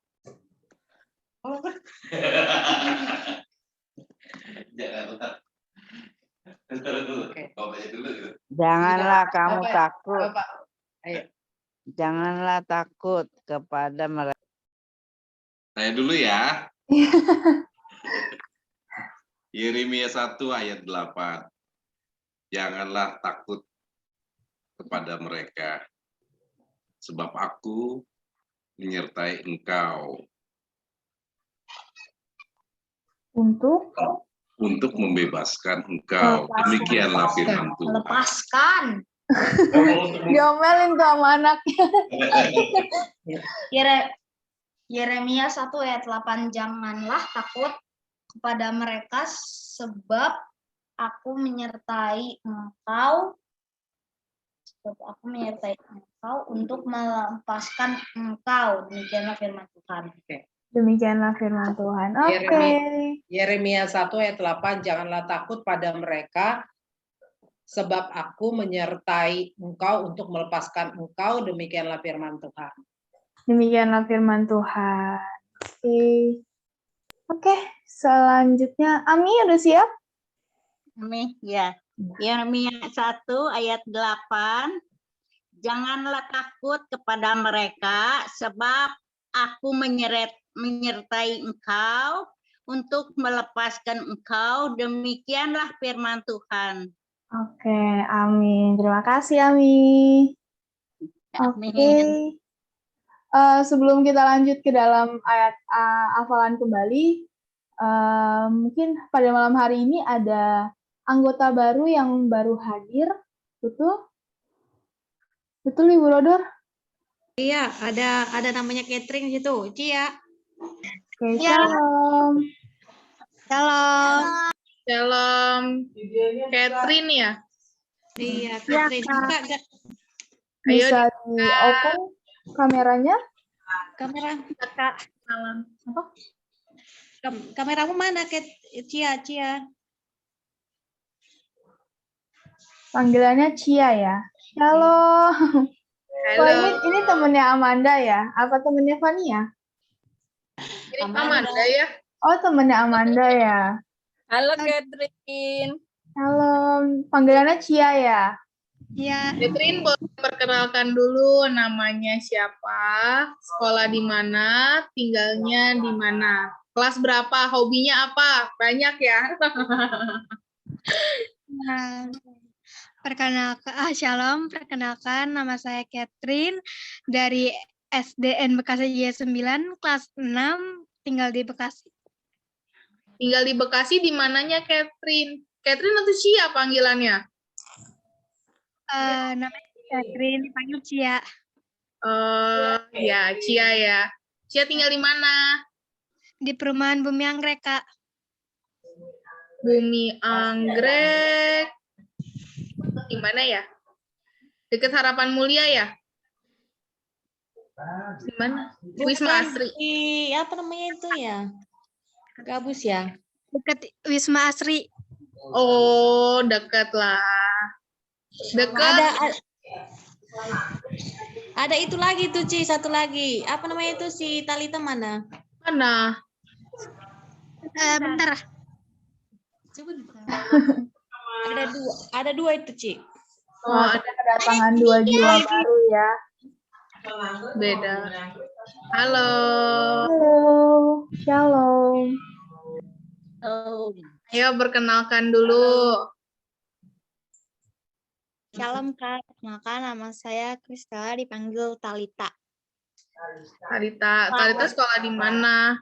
Janganlah kamu Bapak, takut. Bapak. Ayo. Janganlah takut kepada mereka. Saya dulu ya. Yeremia 1 ayat 8. Janganlah takut kepada mereka, sebab aku menyertai engkau untuk membebaskan engkau. Demikianlah firman Tuhan. Melepaskan. Diomelin tuh sama anaknya. Yeremia 1 ayat 8. Janganlah takut kepada mereka, sebab aku menyertai engkau. Untuk melepaskan engkau. Demikianlah firman Tuhan. Demikianlah firman Tuhan. Oke. Yeremia 1 ayat 8. Janganlah takut pada mereka, sebab aku menyertai engkau untuk melepaskan engkau. Demikianlah firman Tuhan. Demikianlah firman Tuhan. Oke, selanjutnya Ami udah siap? Ami, ya. Yeremia 1 ayat 8. Janganlah takut kepada mereka, sebab aku menyertai engkau untuk melepaskan engkau. Demikianlah firman Tuhan. Oke, amin. Terima kasih, Ami. Oke. Sebelum kita lanjut ke dalam ayat hafalan kembali, mungkin pada malam hari ini ada anggota baru yang baru hadir. Betul? Betul, Ibu Rodor? Iya, ada namanya Catherine situ. Cia. Oke, shalom. Shalom. Shalom. Catherine ya? Iya, Catherine. Buka enggak? Bisa di-open kameranya? Kamera Kak. Apa? Kameramu mana, Cia? Panggilannya Cia ya. Shalom. Halo. Oh, ini temennya Amanda ya? Apa temennya Fania? Amanda ya? Oh, temennya Amanda ya. Halo Catherine. Halo, panggilannya Cia ya? Iya. Catherine boleh perkenalkan dulu namanya siapa, sekolah di mana, tinggalnya di mana, kelas berapa, hobinya apa? Banyak ya. Nah, Shalom, perkenalkan nama saya Catherine dari SDN Bekasi Jaya 9 kelas 6 tinggal di Bekasi. Tinggal di Bekasi di mananya Catherine? Catherine atau Cia panggilannya? Namanya Catherine, dipanggil Cia. Ya, Cia ya. Cia tinggal di mana? Di perumahan Bumi Anggrek, Kak. Bumi Anggrek. Di mana ya? Dekat Harapan Mulia ya? Di mana? Wisma Asri. Apa namanya itu ya? Gabus ya? Dekat Wisma Asri. Oh, dekat lah. Dekat. Ada itu lagi tuh, Ci, satu lagi. Apa namanya itu si Talita mana? Mana? Bentar. Coba ada dua itu, Ci. Oh, ada kedatangan 2 jiwa baru ya. Beda. Halo. Halo. Shalom. Oh. Ayo perkenalkan dulu. Shalom, Kak. Perkenalkan nama saya Kristela, dipanggil Talita. Talita sekolah di mana?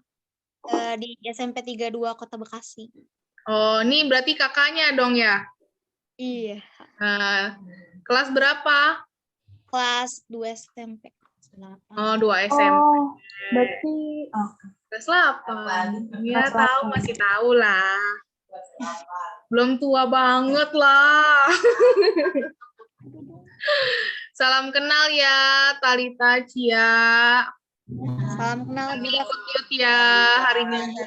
Di SMP 32 Kota Bekasi. Oh, ini berarti kakaknya dong ya? Iya. Kelas berapa? Kelas 2 SMP. Oh, 2 SMP. Oh, berarti Kelas 8. Ya, tahu, masih tahu lah. Belum tua banget lah. Salam kenal ya, Talita, Cia. Salam kenal juga. Ikut ya hari Minggu.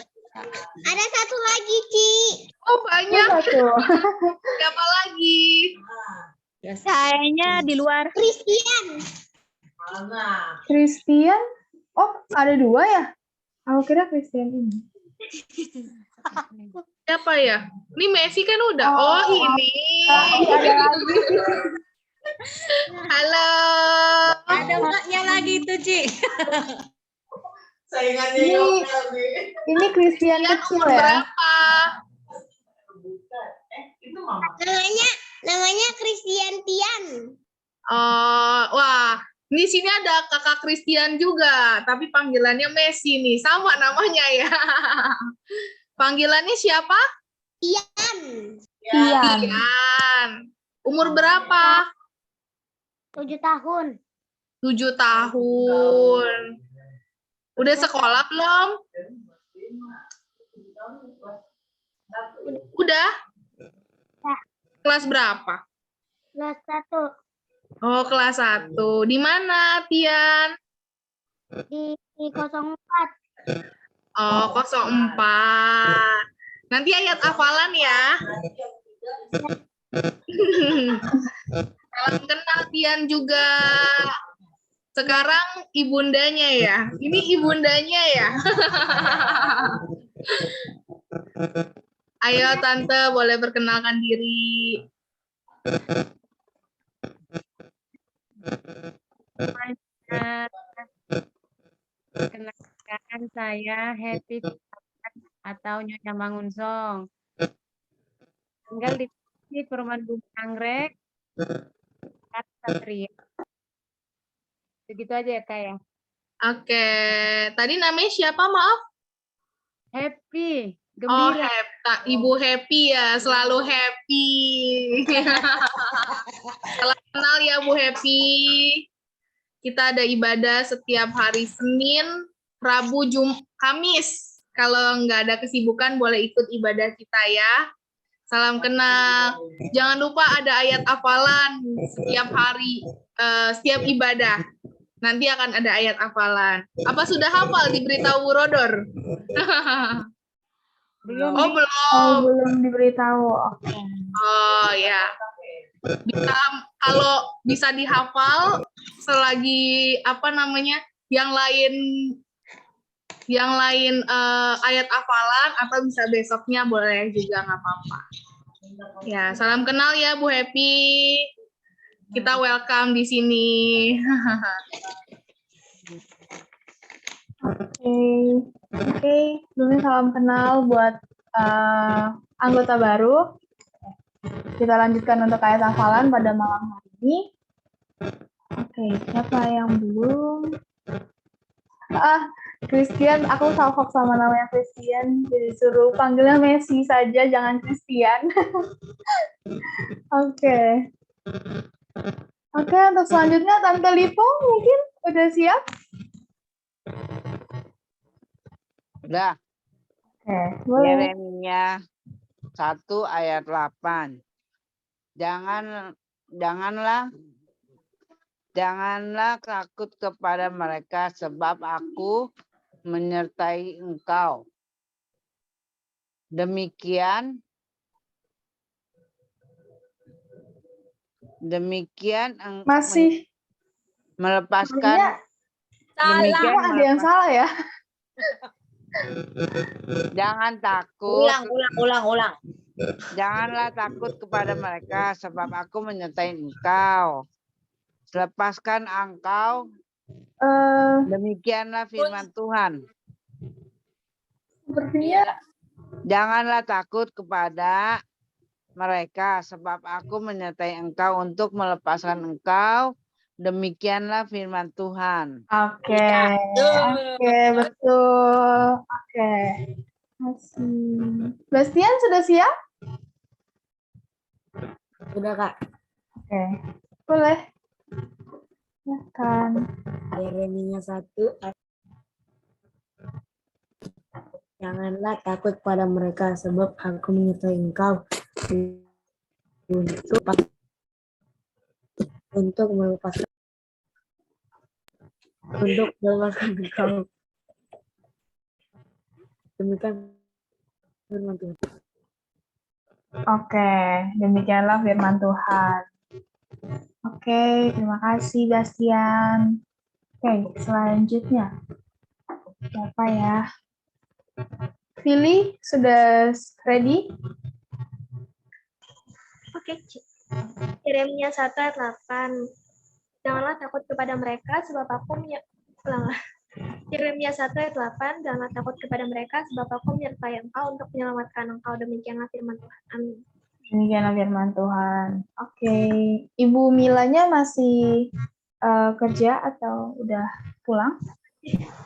Ada satu lagi, Ci. Oh, banyak. Siapa lagi? Sayanya di luar. Christian. Mana? Christian? Oh, ada 2 ya? Aku kira Christian ini. Siapa ya? Ini Messi kan udah. Oh, ini. Ada lagi. Halo. Ada mbaknya lagi tuh, Ci. Saingannya Yopel nih. Ini Christian kecil ya? Berapa? Itu mama. Namanya Christian Tian. Wah, di sini ada kakak Christian juga, tapi panggilannya Messi nih, sama namanya ya. Panggilannya siapa? Tian. Tian. Umur berapa? 7 tahun. 7 tahun. Udah sekolah belum? Udah? Kelas berapa? Kelas 1. Oh, kelas 1. Di mana, Tian? Di 04. Oh, 04. Nanti ayat hafalan ya. Salam kenal Tian juga. Sekarang ibundanya ya. Ini ibundanya ya. Ayo Tante, boleh perkenalkan diri. Perkenalkan saya Happy atau Nyonya Mangunsong. Tinggal di perumahan Bumi Anggrek, Satria. Begitu aja ya, Kak ya. Oke, tadi namanya siapa, maaf? Happy, Oh, gembira. Ibu Happy ya, selalu happy. Salam kenal ya Bu Happy. Kita ada ibadah setiap hari Senin, Rabu, Kamis. Kalau nggak ada kesibukan boleh ikut ibadah kita ya. Salam kenal. Jangan lupa ada ayat hafalan setiap hari, setiap ibadah. Nanti akan ada ayat hafalan. Apa sudah hafal diberitahu Rodor? Belum. Oh, belum. Oh, belum diberitahu. Oke. Oh ya. Kalau bisa dihafal selagi apa namanya yang lain Yang lain ayat hafalan atau bisa besoknya boleh juga nggak apa-apa. Ya, salam kenal ya Bu Happy. Kita welcome di sini. Oke, sebelumnya salam kenal buat anggota baru. Kita lanjutkan untuk ayat hafalan pada malam hari ini. Oke, siapa yang belum? Christian, aku salfok sama namanya Christian, jadi suruh panggilnya Messi saja, jangan Christian. Oke. Oke, untuk selanjutnya Tante Lipo mungkin udah siap? Udah. Oke, boleh. Yeremia 1 ayat 8. Janganlah takut kepada mereka, sebab aku menyertai engkau. Demikian Masih melepaskan. Demikian ada yang salah ya? Jangan takut. Ulang. Janganlah takut kepada mereka, sebab aku menyertai engkau. Lepaskan engkau. Demikianlah firman Tuhan. Sepertinya janganlah takut kepada mereka, sebab aku menyertai engkau untuk melepaskan engkau. Demikianlah firman Tuhan. Oke, betul. Oke. Bastian sudah siap? Udah, Kak. Oke, boleh. Silakan. Yeremia 1. Janganlah takut pada mereka, sebab aku menyertai engkau untuk melepaskan engkau. Demikian firman Tuhan. Oke, demikianlah firman Tuhan. Oke, terima kasih Bastian. Oke, selanjutnya. Siapa ya? Pilih, sudah ready? Oke, Yeremia 1 ayat 8. Janganlah takut kepada mereka, sebab aku Yeremia 1 ayat 8. Janganlah takut kepada mereka, sebab aku menyertai engkau untuk menyelamatkan engkau. Demikianlah firman Tuhan. Amin. Demikianlah firman Tuhan. Oke, Ibu Milanya masih kerja atau udah pulang?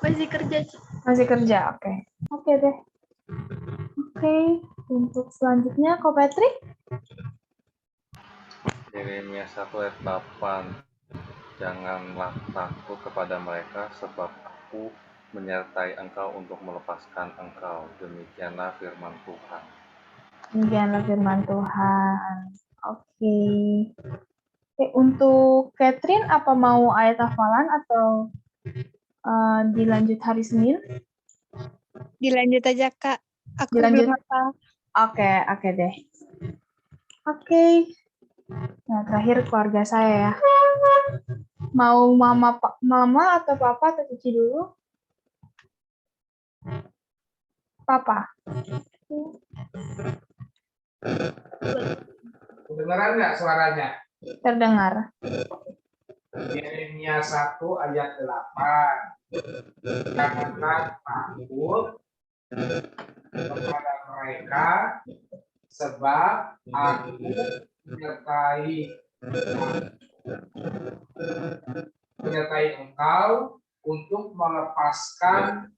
Masih kerja. Masih kerja, oke. Oke deh. Oke, untuk selanjutnya Ko Patrick. Yeremia 1 ayat 8. Janganlah takut kepada mereka, sebab aku menyertai engkau untuk melepaskan engkau. Demikianlah firman Tuhan. Demikianlah firman Tuhan. Oke. Untuk Catherine, apa mau ayat hafalan atau dilanjut hari Senin? Dilanjut aja, Kak. Aku Dilanjut. belum hafal. Oke deh. Oke. Nah, terakhir keluarga saya ya. Mau mama atau papa atau cici dulu? Papa. Kedengaran nggak suaranya? Terdengar. Yeremia 1 ayat 8. Janganlah takut kepada mereka, sebab aku menyertai engkau untuk melepaskan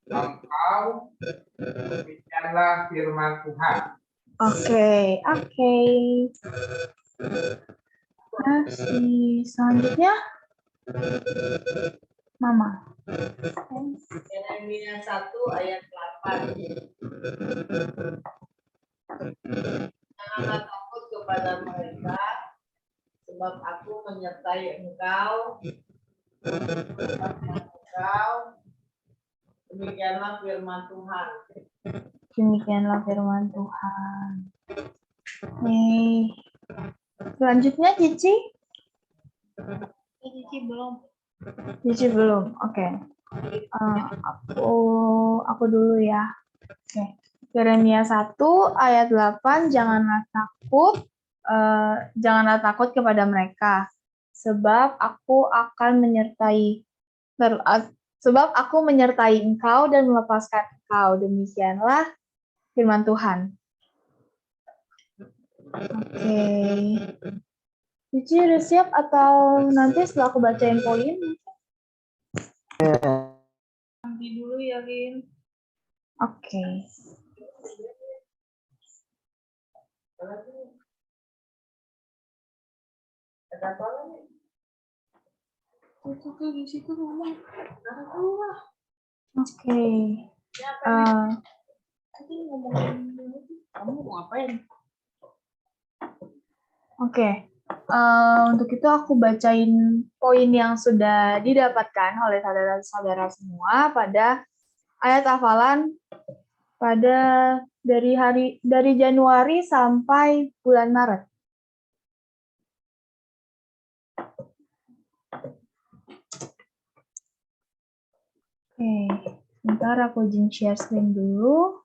engkau. Demikianlah firman Tuhan. Oke. Masih selanjutnya Mama. Yeremia 1 ayat 8. Janganlah takut kepada mereka, sebab aku menyertai engkau. Demikianlah firman Tuhan. Demikianlah firman Tuhan. Selanjutnya Cici. Cici belum. Cici belum. Oke. Aku dulu ya. Oke. Yeremia 1 ayat 8, janganlah takut kepada mereka, sebab aku menyertai engkau dan melepaskan engkau. Demikianlah firman Tuhan. Oke. Cici udah siap atau nanti setelah aku bacain poin? Nanti dulu ya, Lin. Oke. Ada apa lagi? Oke, di situ ngomong. Oke. Kamu mau ngapain? Oke. Untuk itu aku bacain poin yang sudah didapatkan oleh saudara-saudara semua pada ayat hafalan dari Januari sampai bulan Maret. Oke, sebentar aku izin share screen dulu.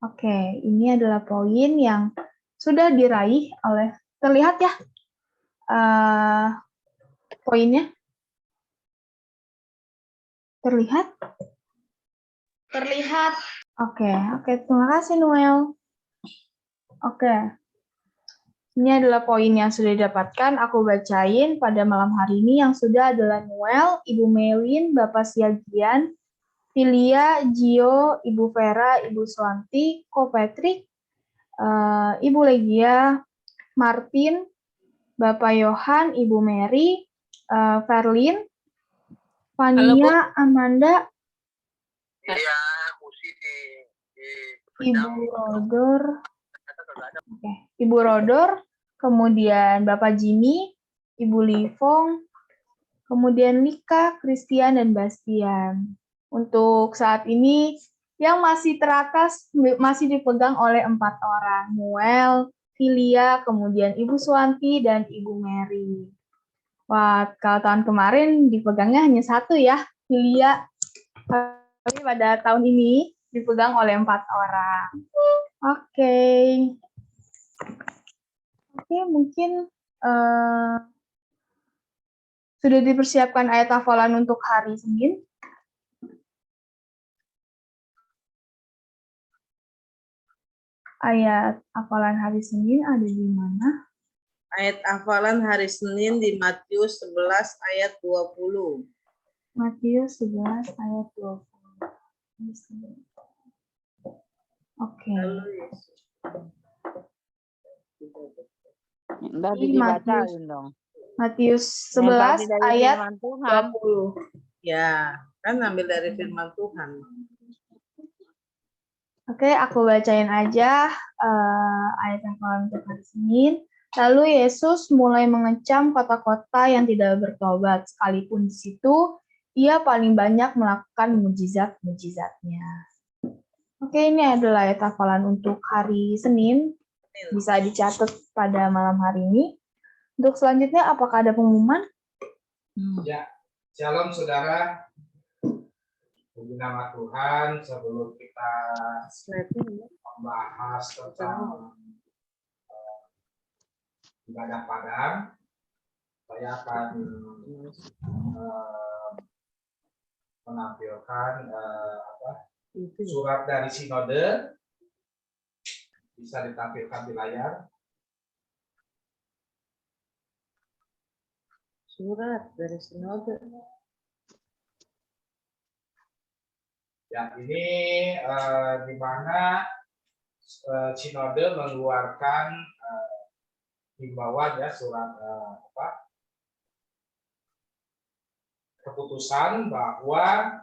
Oke, ini adalah poin yang sudah diraih oleh, terlihat ya poinnya? Terlihat? Terlihat. Oke, terima kasih Noel. Oke, ini adalah poin yang sudah didapatkan. Aku bacain pada malam hari ini yang sudah adalah Noel, Ibu Melin, Bapak Siagian, Filia, Gio, Ibu Vera, Ibu Suwanti, Ko Patrick, Ibu Legia, Martin, Bapak Yohan, Ibu Mary, Verlin, Fania, Amanda, Ibu Rodor, kemudian Bapak Jimmy, Ibu Livong, kemudian Lika, Christian, dan Bastian. Untuk saat ini yang masih teratas masih dipegang oleh 4 orang, Noel, Filia, kemudian Ibu Suwanti, dan Ibu Mary. Wah, kalau tahun kemarin dipegangnya hanya 1 ya, Filia. Tapi pada tahun ini dipegang oleh 4 orang. Oke, mungkin sudah dipersiapkan ayat hafalan untuk hari Senin. Ayat hafalan hari Senin ada di mana? Ayat hafalan hari Senin di Matius 11 ayat 20. Matius 11 ayat 20. Oke. Tadi dibacain dong. Matius 11 ayat 20. Ya, kan ambil dari firman Tuhan. Oke, aku bacain aja ayat hafalan untuk hari Senin. Lalu Yesus mulai mengecam kota-kota yang tidak bertobat, sekalipun di situ ia paling banyak melakukan mujizat-mujizatnya. Oke, ini adalah ayat hafalan untuk hari Senin. Bisa dicatat pada malam hari ini. Untuk selanjutnya, apakah ada pengumuman? Ya, shalom saudara. Puji nama Tuhan, sebelum kita membahas tentang ibadah padang, saya akan menampilkan surat dari sinode, bisa ditampilkan di layar. Surat dari sinode. Ya, ini di mana sinode mengeluarkan himbauan ya, surat keputusan bahwa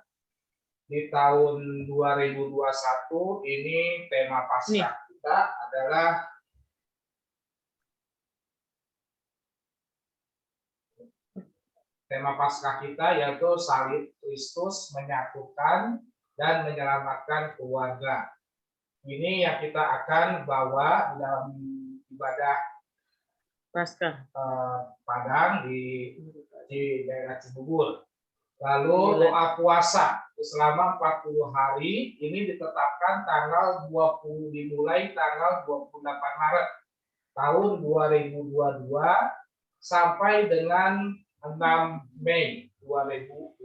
di tahun 2021 ini tema Paskah kita adalah yaitu salib Kristus menyatukan dan menyelamatkan keluarga. Ini yang kita akan bawa di dalam ibadah Padang di daerah Cibubur. Lalu doa puasa selama 40 hari ini ditetapkan tanggal 20, dimulai tanggal 28 Maret tahun 2022 sampai dengan 6 Mei 2022.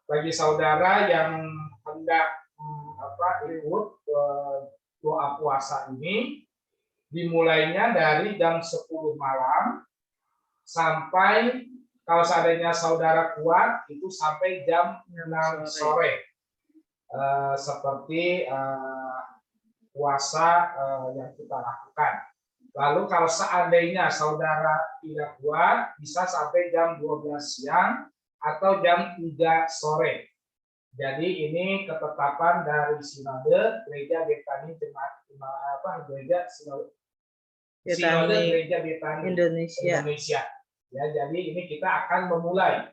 Bagi saudara yang hendak ikut doa puasa ini, dimulainya dari jam 10 malam sampai, kalau seandainya saudara kuat, itu sampai jam 6 sore. Seperti puasa yang kita lakukan. Lalu kalau seandainya saudara tidak kuat, bisa sampai jam 12 siang atau jam 3 sore. Jadi ini ketetapan dari Sinode Gereja Betani Gereja Sinode Gereja Betani Indonesia. Ya, jadi ini kita akan memulai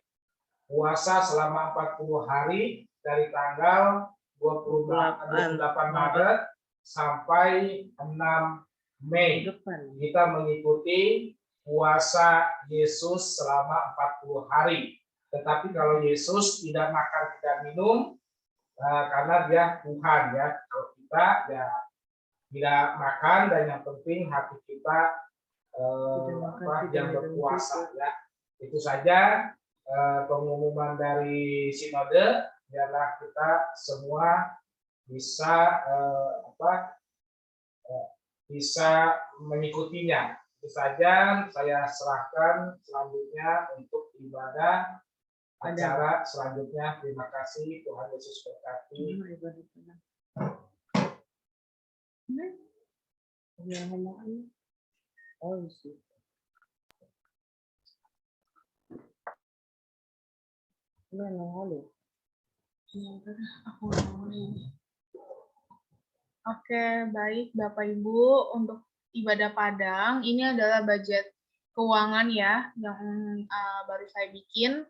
puasa selama 40 hari dari tanggal 28 Maret sampai 6 Mei. Kita mengikuti puasa Yesus selama 40 hari. Tetapi kalau Yesus tidak makan, tidak minum, karena dia Tuhan ya. Kalau kita ya tidak makan, dan yang penting hati kita yang berpuasa ya. Itu saja pengumuman dari Sinode, biarlah kita semua bisa bisa mengikutinya. Itu saja saya serahkan selanjutnya untuk ibadah acara selanjutnya. Terima kasih, Tuhan Yesus berkati. Oke, baik Bapak Ibu, untuk ibadah Padang ini adalah budget keuangan ya yang baru saya bikin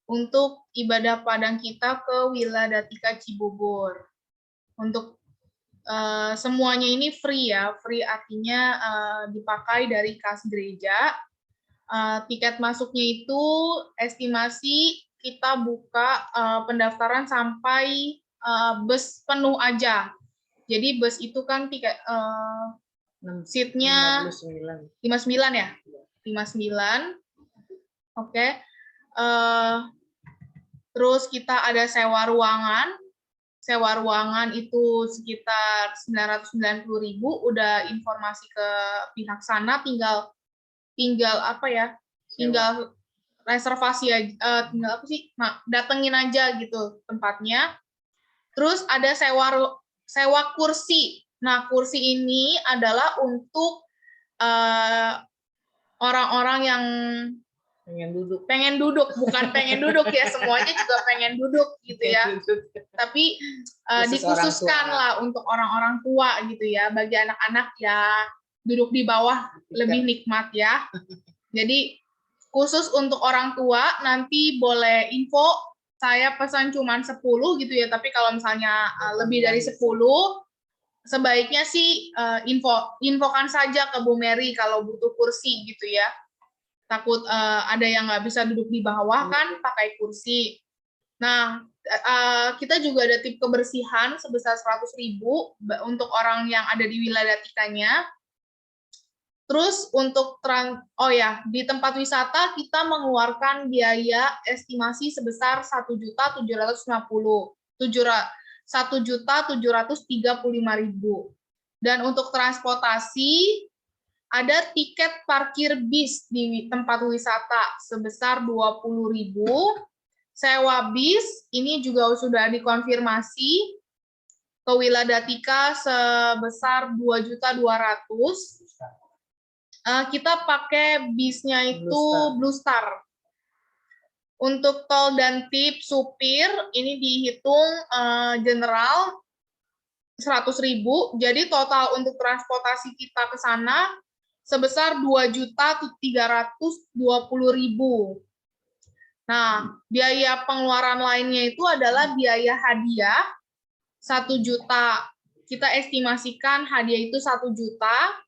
untuk ibadah Padang kita ke Wila Datika Cibubur. Untuk semuanya ini free ya, free artinya dipakai dari kas gereja. Tiket masuknya itu estimasi kita buka pendaftaran sampai bus penuh aja. Jadi bus itu kan tiket seatnya 59 ya, 59. Oke. Terus kita ada sewa ruangan. Sewa ruangan itu sekitar 990.000. Udah informasi ke pihak sana, tinggal apa ya? Tinggal reservasi aja, tinggal apa sih? Datengin aja gitu tempatnya. Terus ada sewa kursi. Nah, kursi ini adalah untuk orang-orang yang pengen duduk, bukan pengen duduk ya, semuanya juga pengen duduk gitu ya. Tapi dikhususkan lah untuk orang-orang tua gitu ya. Bagi anak-anak ya duduk di bawah lebih nikmat ya. Jadi khusus untuk orang tua, nanti boleh info, saya pesan cuman 10 gitu ya, tapi kalau misalnya lebih dari 10, sebaiknya sih infokan saja ke Bu Mary kalau butuh kursi gitu ya. Takut ada yang nggak bisa duduk di bawah kan, pakai kursi. Nah, kita juga ada tip kebersihan sebesar 100.000 untuk orang yang ada di wilayah Datikanya. Terus untuk di tempat wisata kita mengeluarkan biaya estimasi sebesar 1.735.000. Dan untuk transportasi ada tiket parkir bis di tempat wisata sebesar 20.000. Sewa bis ini juga sudah dikonfirmasi ke Wila Datika sebesar 2.200.000. Kita pakai bisnya itu Blue Star. Untuk tol dan tip supir ini dihitung general 100.000. Jadi total untuk transportasi kita ke sana sebesar 2.320.000. Nah, biaya pengeluaran lainnya itu adalah biaya hadiah 1 juta. Kita estimasikan hadiah itu 1 juta.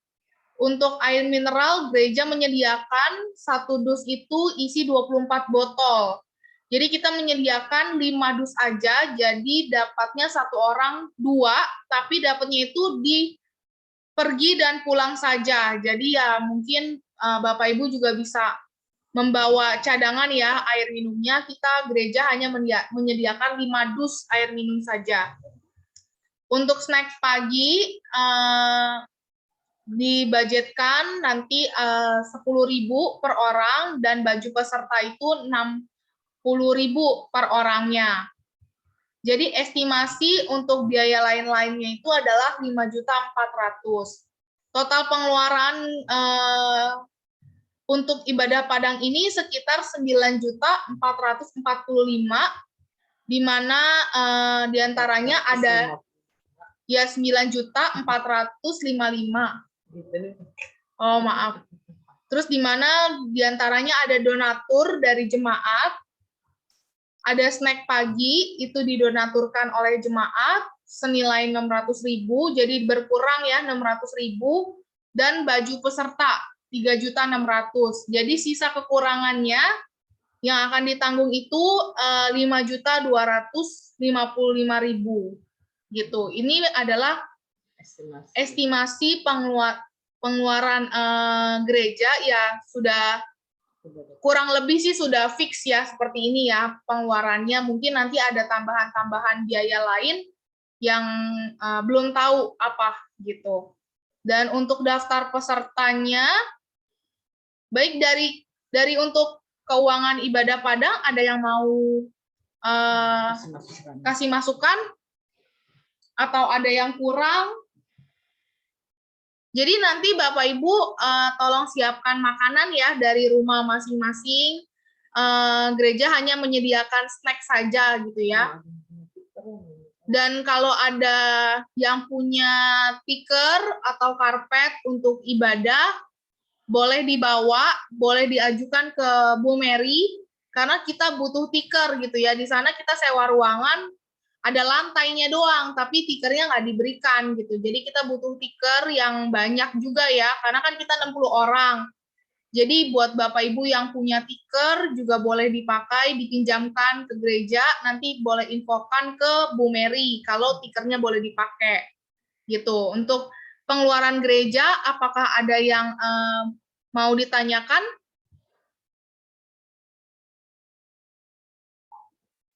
Untuk air mineral, gereja menyediakan satu dus itu isi 24 botol. Jadi kita menyediakan 5 dus aja, jadi dapatnya satu orang 2, tapi dapatnya itu di pergi dan pulang saja. Jadi ya mungkin Bapak Ibu juga bisa membawa cadangan ya air minumnya. Kita gereja hanya menyediakan 5 dus air minum saja. Untuk snack pagi, dibudgetkan nanti 10.000 per orang dan baju peserta itu 60.000 per orangnya. Jadi estimasi untuk biaya lain-lainnya itu adalah 5.400.000. Total pengeluaran untuk ibadah Padang ini sekitar 9.445.000, di mana diantaranya ada ya 9.455. Oh maaf. Terus di mana diantaranya ada donatur dari jemaat, ada snack pagi itu didonaturkan oleh jemaat senilai 600.000, jadi berkurang ya 600.000, dan baju peserta 3.600.000. Jadi sisa kekurangannya yang akan ditanggung itu 5.255.000 gitu. Ini adalah estimasi pengeluaran gereja ya, sudah kurang lebih sih sudah fix ya seperti ini ya pengeluarannya. Mungkin nanti ada tambahan-tambahan biaya lain yang belum tahu apa gitu. Dan untuk daftar pesertanya, baik dari untuk keuangan ibadah Padang, ada yang mau kasih masukan atau ada yang kurang? Jadi nanti Bapak Ibu tolong siapkan makanan ya dari rumah masing-masing. Gereja hanya menyediakan snack saja gitu ya. Dan kalau ada yang punya tikar atau karpet untuk ibadah, boleh dibawa, boleh diajukan ke Bu Mary, karena kita butuh tikar gitu ya. Di sana kita sewa ruangan, ada lantainya doang, tapi tikernya nggak diberikan gitu. Jadi kita butuh tiker yang banyak juga ya, karena kan kita 60 orang. Jadi buat Bapak Ibu yang punya tiker juga boleh dipakai, dipinjamkan ke gereja, nanti boleh infokan ke Bu Mary kalau tikernya boleh dipakai. Gitu. Untuk pengeluaran gereja, apakah ada yang mau ditanyakan?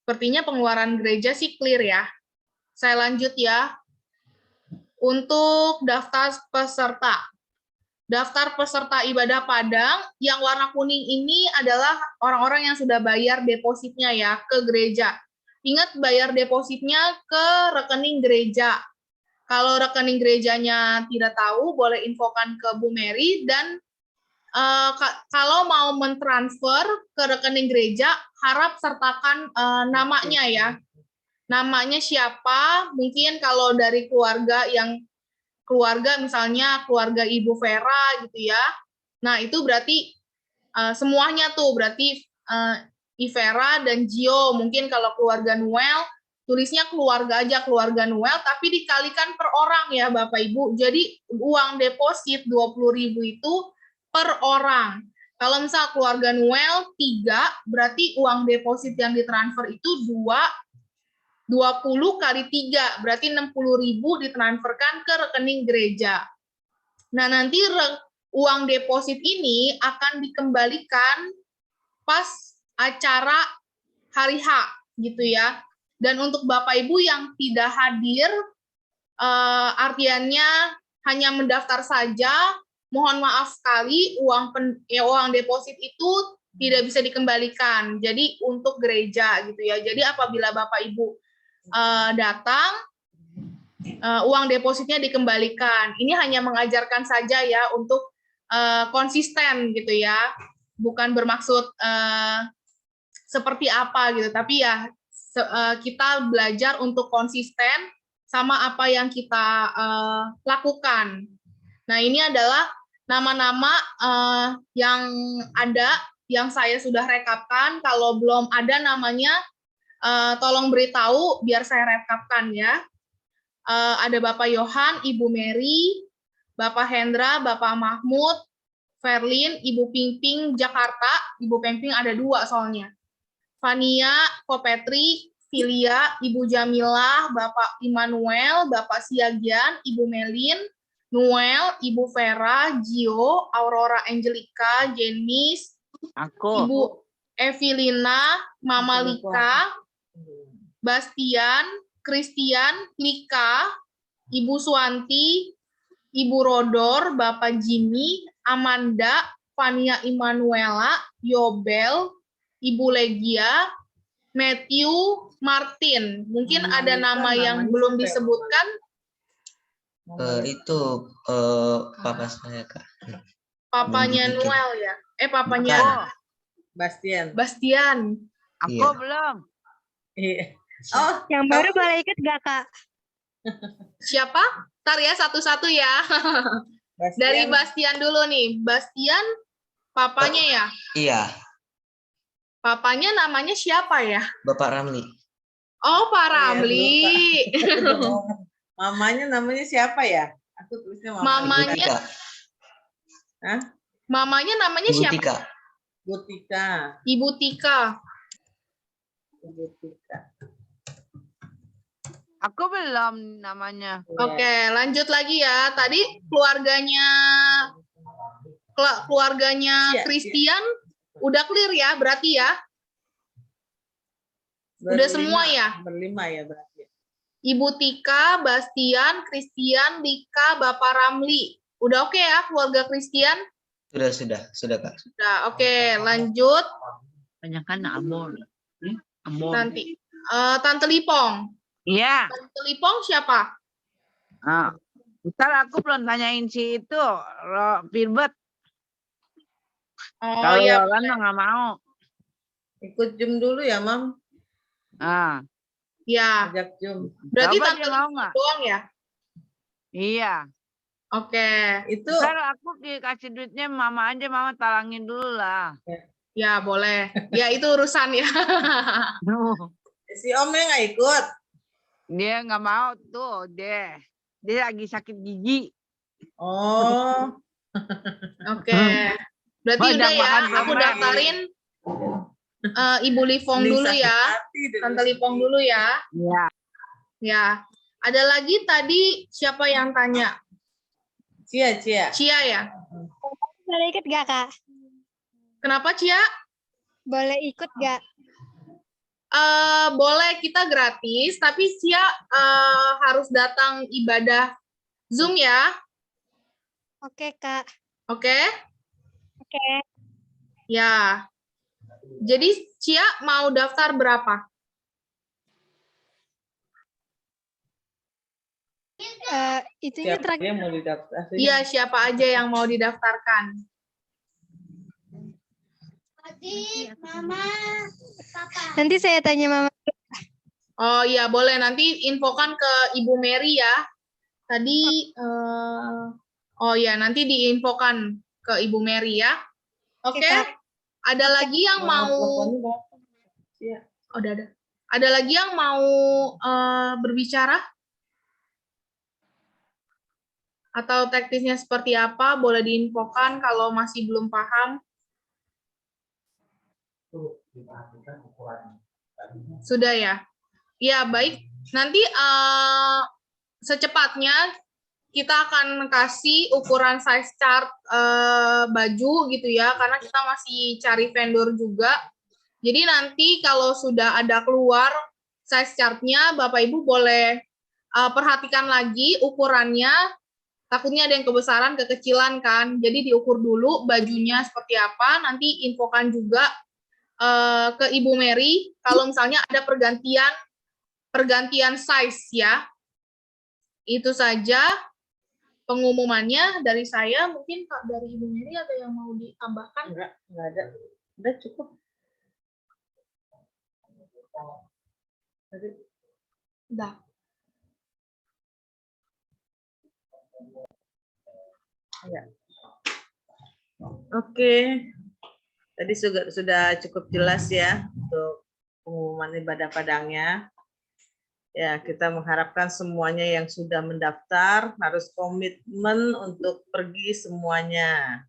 Sepertinya pengeluaran gereja sih clear ya. Saya lanjut ya. Untuk daftar peserta. Daftar peserta ibadah Padang yang warna kuning ini adalah orang-orang yang sudah bayar depositnya ya ke gereja. Ingat bayar depositnya ke rekening gereja. Kalau rekening gerejanya tidak tahu, boleh infokan ke Bu Mary, dan kalau mau mentransfer ke rekening gereja, harap sertakan namanya ya. Namanya siapa, mungkin kalau dari keluarga misalnya keluarga Ibu Vera gitu ya. Nah, itu berarti semuanya tuh, berarti Ivera dan Gio. Mungkin kalau keluarga Noel, tulisnya keluarga aja, keluarga Noel, tapi dikalikan per orang ya Bapak Ibu. Jadi uang deposit 20.000 itu per orang. Kalau misal keluarga Noel 3, berarti uang deposit yang ditransfer itu 20 kali 3, berarti 60.000 ditransferkan ke rekening gereja. Nah, nanti uang deposit ini akan dikembalikan pas acara hari H, gitu ya. Dan untuk Bapak Ibu yang tidak hadir, artiannya hanya mendaftar saja, mohon maaf sekali, uang deposit itu tidak bisa dikembalikan. Jadi untuk gereja gitu ya. Jadi apabila Bapak Ibu datang, uang depositnya dikembalikan. Ini hanya mengajarkan saja ya untuk konsisten gitu ya. Bukan bermaksud seperti apa gitu, tapi ya kita belajar untuk konsisten sama apa yang kita lakukan. Nah, ini adalah nama-nama yang ada, yang saya sudah rekapkan. Kalau belum ada namanya, tolong beritahu biar saya rekapkan ya. Ada Bapak Yohan, Ibu Mary, Bapak Hendra, Bapak Mahmud, Verlin, Ibu Pingping, Jakarta. Ibu Pingping ada 2 soalnya. Fania, Kopetri, Filia, Ibu Jamilah, Bapak Immanuel, Bapak Siagian, Ibu Melin, Noel, Ibu Vera, Gio, Aurora Angelica, Jenis, Ibu Evelina, Mama Lika, Bastian, Christian, Lika, Ibu Suwanti, Ibu Rodor, Bapak Jimmy, Amanda, Fania Immanuela, Yobel, Ibu Legia, Matthew, Martin. Mungkin ada nama yang belum disebutkan. Itu papa saya, Kak. Papanya Belum dibikin. Noel ya? Papanya Bastian. Bastian. Aku Iya. belum. Oh, Yang baru boleh ikut gak, Kak? Siapa? Ntar ya satu-satu ya. Dari Bastian dulu nih. Bastian, papanya ya? Iya, Papanya namanya siapa ya? Bapak Ramli. Oh, Pak Ramli. Mamanya namanya siapa ya? Aku tulisnya Mamanya. Ibu Tika. Hah? Mamanya namanya Ibu siapa? Tika. Bu Tika. Ibu Tika. Ibu Tika. Aku belum namanya. Oke, lanjut lagi ya. Tadi keluarganya Christian udah clear ya, berarti ya? Udah semua ya? Berlima ya berarti. Ibu Tika, Bastian, Christian, Lika, Bapak Ramli. Udah oke ya keluarga Christian? Sudah Kak. Udah, oke. Lanjut. Banyakan Ambon. Ambon. Nanti. Tante Lipong. Iya. Tante Lipong siapa? Ntar aku belum tanyain si itu, Filbert. Oh Kalau iya. Yolan mah nggak mau. Ikut Zoom dulu ya, Mam. Ya. Ajak Zoom. Berarti Coba Tante dia mau Lipong nggak? doang ya? Iya. Oke. Itu. Ntar aku dikasih duitnya mama aja, mama talangin dulu lah. Ya boleh. Ya itu urusan ya. Si Omnya nggak ikut. Dia nggak mau tuh, dia lagi sakit gigi. Oh. Oke. Berarti udah ya, aku daftarin Ibu Lipong dulu ya. Tante Lipong dulu ya. Iya. Ya. Ada lagi tadi siapa yang tanya? Cia ya? Boleh ikut gak, Kak? Kenapa, Cia? Boleh ikut gak? Boleh, kita gratis, tapi Cia harus datang ibadah Zoom ya. Oke, Kak. Oke? Oke. Ya. Jadi Cia mau daftar berapa? Itunya Siapa mau didaftar? Iya, siapa aja yang mau didaftarkan? Mama, Papa. Nanti saya tanya Mama. Oh iya, boleh. Nanti infokan ke Ibu Mary ya. Tadi, oh ya, nanti diinfokan ke Ibu Mary ya. Oke? Ada lagi yang mau... Oh, udah ada. Ada lagi yang mau berbicara? Atau teknisnya seperti apa? Boleh diinfokan kalau masih belum paham. Sudah ya? Ya, baik. Nanti secepatnya kita akan kasih ukuran size chart baju gitu ya, karena kita masih cari vendor juga. Jadi nanti kalau sudah ada keluar size chart-nya, Bapak Ibu boleh perhatikan lagi ukurannya. Takutnya ada yang kebesaran, kekecilan kan. Jadi diukur dulu bajunya seperti apa, nanti infokan juga ke Ibu Mary kalau misalnya ada pergantian size ya. Itu saja pengumumannya dari saya. Mungkin Pak dari Ibu Mary ada yang mau ditambahkan? Enggak ada. Udah cukup. Udah. Ya. Oke. Tadi sudah cukup jelas ya untuk pengumuman ibadah padangnya. Ya, kita mengharapkan semuanya yang sudah mendaftar harus komitmen untuk pergi semuanya.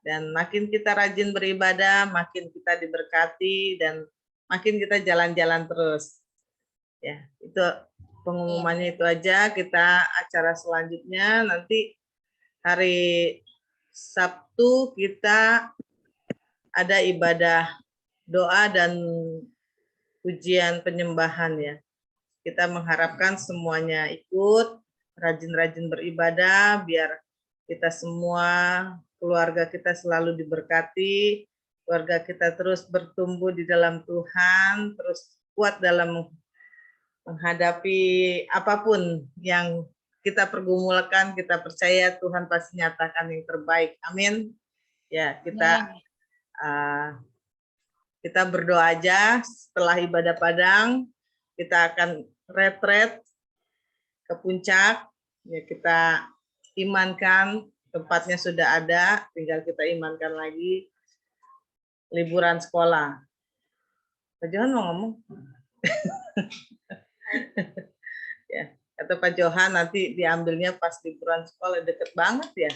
Dan makin kita rajin beribadah, makin kita diberkati dan makin kita jalan-jalan terus. Ya, itu pengumumannya itu aja. Kita acara selanjutnya nanti hari Sabtu kita ada ibadah doa dan ujian penyembahan ya. Kita mengharapkan semuanya ikut, rajin-rajin beribadah, biar kita semua, keluarga kita selalu diberkati, keluarga kita terus bertumbuh di dalam Tuhan, terus kuat dalam menghadapi apapun yang kita pergumulkan, kita percaya Tuhan pasti nyatakan yang terbaik. Amin. Ya, kita berdoa aja setelah ibadah Padang, kita akan retret ke puncak. Ya, kita imankan, tempatnya sudah ada, tinggal kita imankan lagi. Liburan sekolah. Pak Johan mau ngomong? Ya, kata Pak Johan nanti diambilnya pas liburan sekolah, deket banget ya.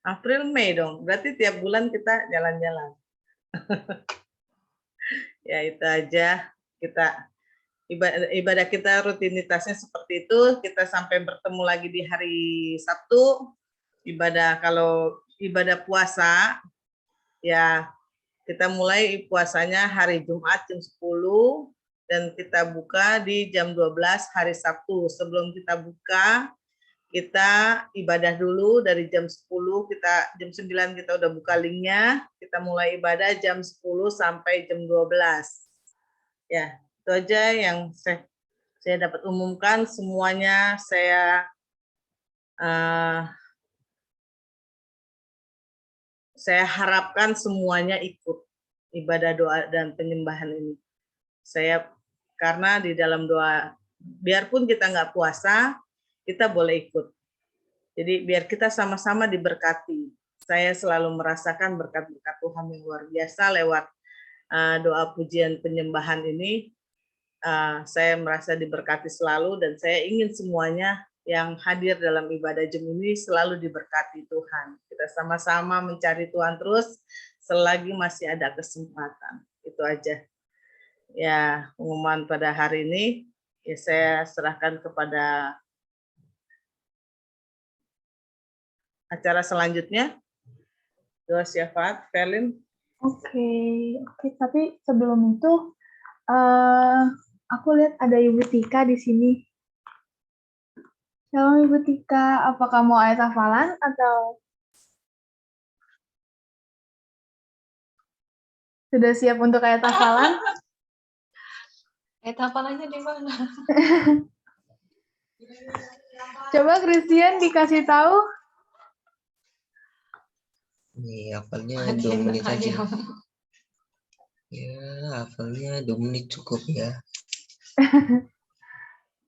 April Mei dong, berarti tiap bulan kita jalan-jalan. Ya itu aja, kita ibadah kita rutinitasnya seperti itu. Kita sampai bertemu lagi di hari Sabtu. Kalau ibadah puasa ya kita mulai puasanya hari Jumat jam 10 dan kita buka di jam 12 hari Sabtu. Sebelum kita buka, kita ibadah dulu dari jam 10, jam 9 kita udah buka linknya, kita mulai ibadah jam 10 sampai jam 12. Ya, itu aja yang saya dapat umumkan. Semuanya saya harapkan semuanya ikut ibadah doa dan penyembahan ini. Karena di dalam doa, biarpun kita nggak puasa, kita boleh ikut. Jadi biar kita sama-sama diberkati. Saya selalu merasakan berkat-berkat Tuhan yang luar biasa lewat doa pujian penyembahan ini. Saya merasa diberkati selalu dan saya ingin semuanya yang hadir dalam ibadah Jem ini selalu diberkati Tuhan. Kita sama-sama mencari Tuhan terus selagi masih ada kesempatan. Itu aja. Ya, pengumuman pada hari ini ya saya serahkan kepada acara selanjutnya. Doa syafaat, Felin. Oke, tapi sebelum itu aku lihat ada Ibu Tika di sini. Shalom Ibu Tika, apakah mau ayat hafalan atau sudah siap untuk ayat hafalan? Ayat hafalannya di mana? Coba Christian dikasih tahu. Nih, hafalnya 2 menit aja. Ya, hafalnya 2 menit cukup ya.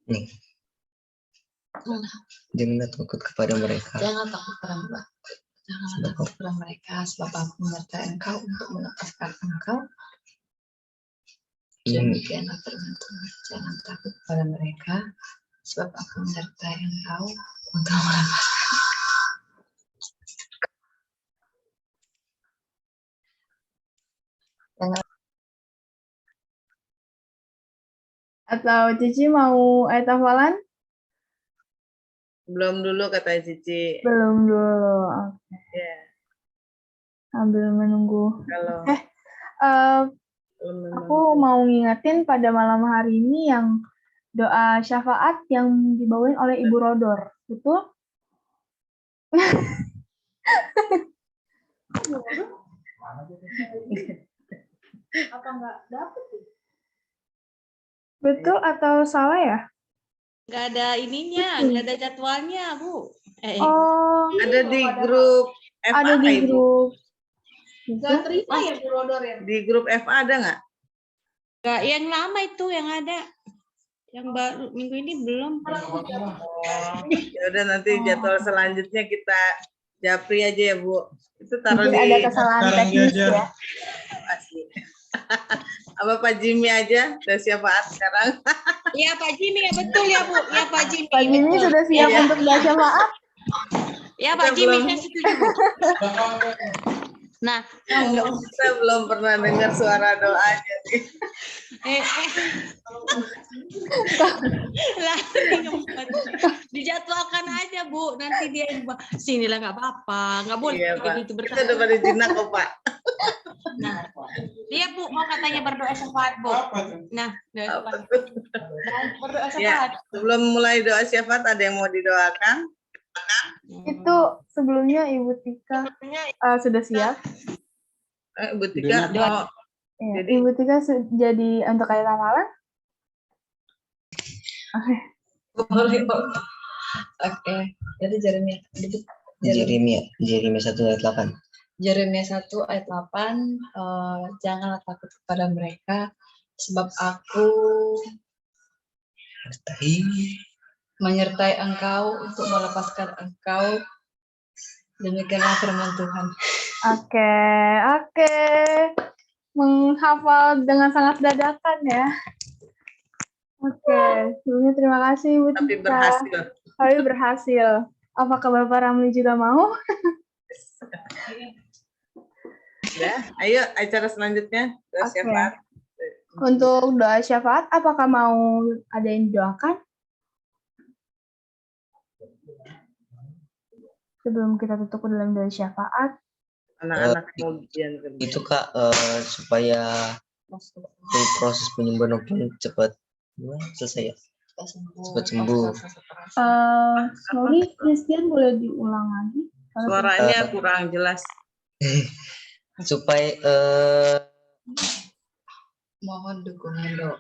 Nih. Janganlah takut kepada mereka. Jangan takut kepada mereka, sebab aku menyertai engkau untuk melepaskan engkau. Demikianlah firman Tuhan. Jangan takut kepada mereka, sebab aku menyertai engkau untuk melepaskan. Atau Cici mau ayat hafalan? Belum dulu katanya Cici. Belum dulu. Oke. Ya. Sambil menunggu. Kalau aku mau ngingetin pada malam hari ini yang doa syafaat yang dibawain oleh Ibu Rodor. Betul? Apa enggak dapet? Betul atau salah ya? Nggak ada ininya, nggak ada jadwalnya, Bu. Oh, ada di grup FA. Ada di grup. Nggak terima ya, Bu Rodor ya? Di grup FA ada nggak? Nggak, yang lama itu yang ada. Yang baru minggu ini belum. Ya udah nanti jadwal selanjutnya kita japri aja ya, Bu. Itu taruh mungkin di ada kesalahan teknis ya. Pasti. Apa Pak Jimmy aja? Udah siap Pak sekarang? Iya Pak Jimmy, ya betul ya Bu. Ya Pak Jimmy. Pak Jimmy betul. sudah siap Iya. untuk baca maaf? Ya Pak Jimmy, saya setuju Bu. Nah, kita belum pernah dengar suara doanya nih. Lah, dijadwalkan aja Bu, nanti dia sinilah nggak apa-apa, nggak boleh Iya, Pak. gitu Kita udah pada jinak kok Pak. Nah, dia Bu mau katanya berdoa syafaat Bu. Nah, doa syafaat. Berdoa Ya, syafaat. sebelum mulai doa syafaat ada yang mau didoakan? Itu sebelumnya Ibu Tika sudah siap? Ibu Tika mau Ya, Ibu Tika jadi untuk ayat hafalan? Boleh. Oke. Jadi Jeremia 1 ayat 8. Jeremia 1 ayat 8, janganlah takut kepada mereka, sebab aku menyertai engkau untuk melepaskan engkau. Demikianlah firman Tuhan. Oke. Menghafal dengan sangat dadakan ya. Oke, sebelumnya terima kasih Ibu Tika. Tapi berhasil. Tapi berhasil. Apakah Bapak Ramli juga mau? Ya, ayo acara selanjutnya doa Oke. syafaat. Untuk doa syafaat, apakah mau ada yang didoakan? Sebelum kita tutup dalam doa syafaat. Anak-anak kemudian Itu Kak, supaya proses penyembuhan opung cepat selesai ya. Cepat sembuh. Sorry, Christian boleh diulang lagi? Suaranya kurang jelas. Supaya Mohon dukungan doa.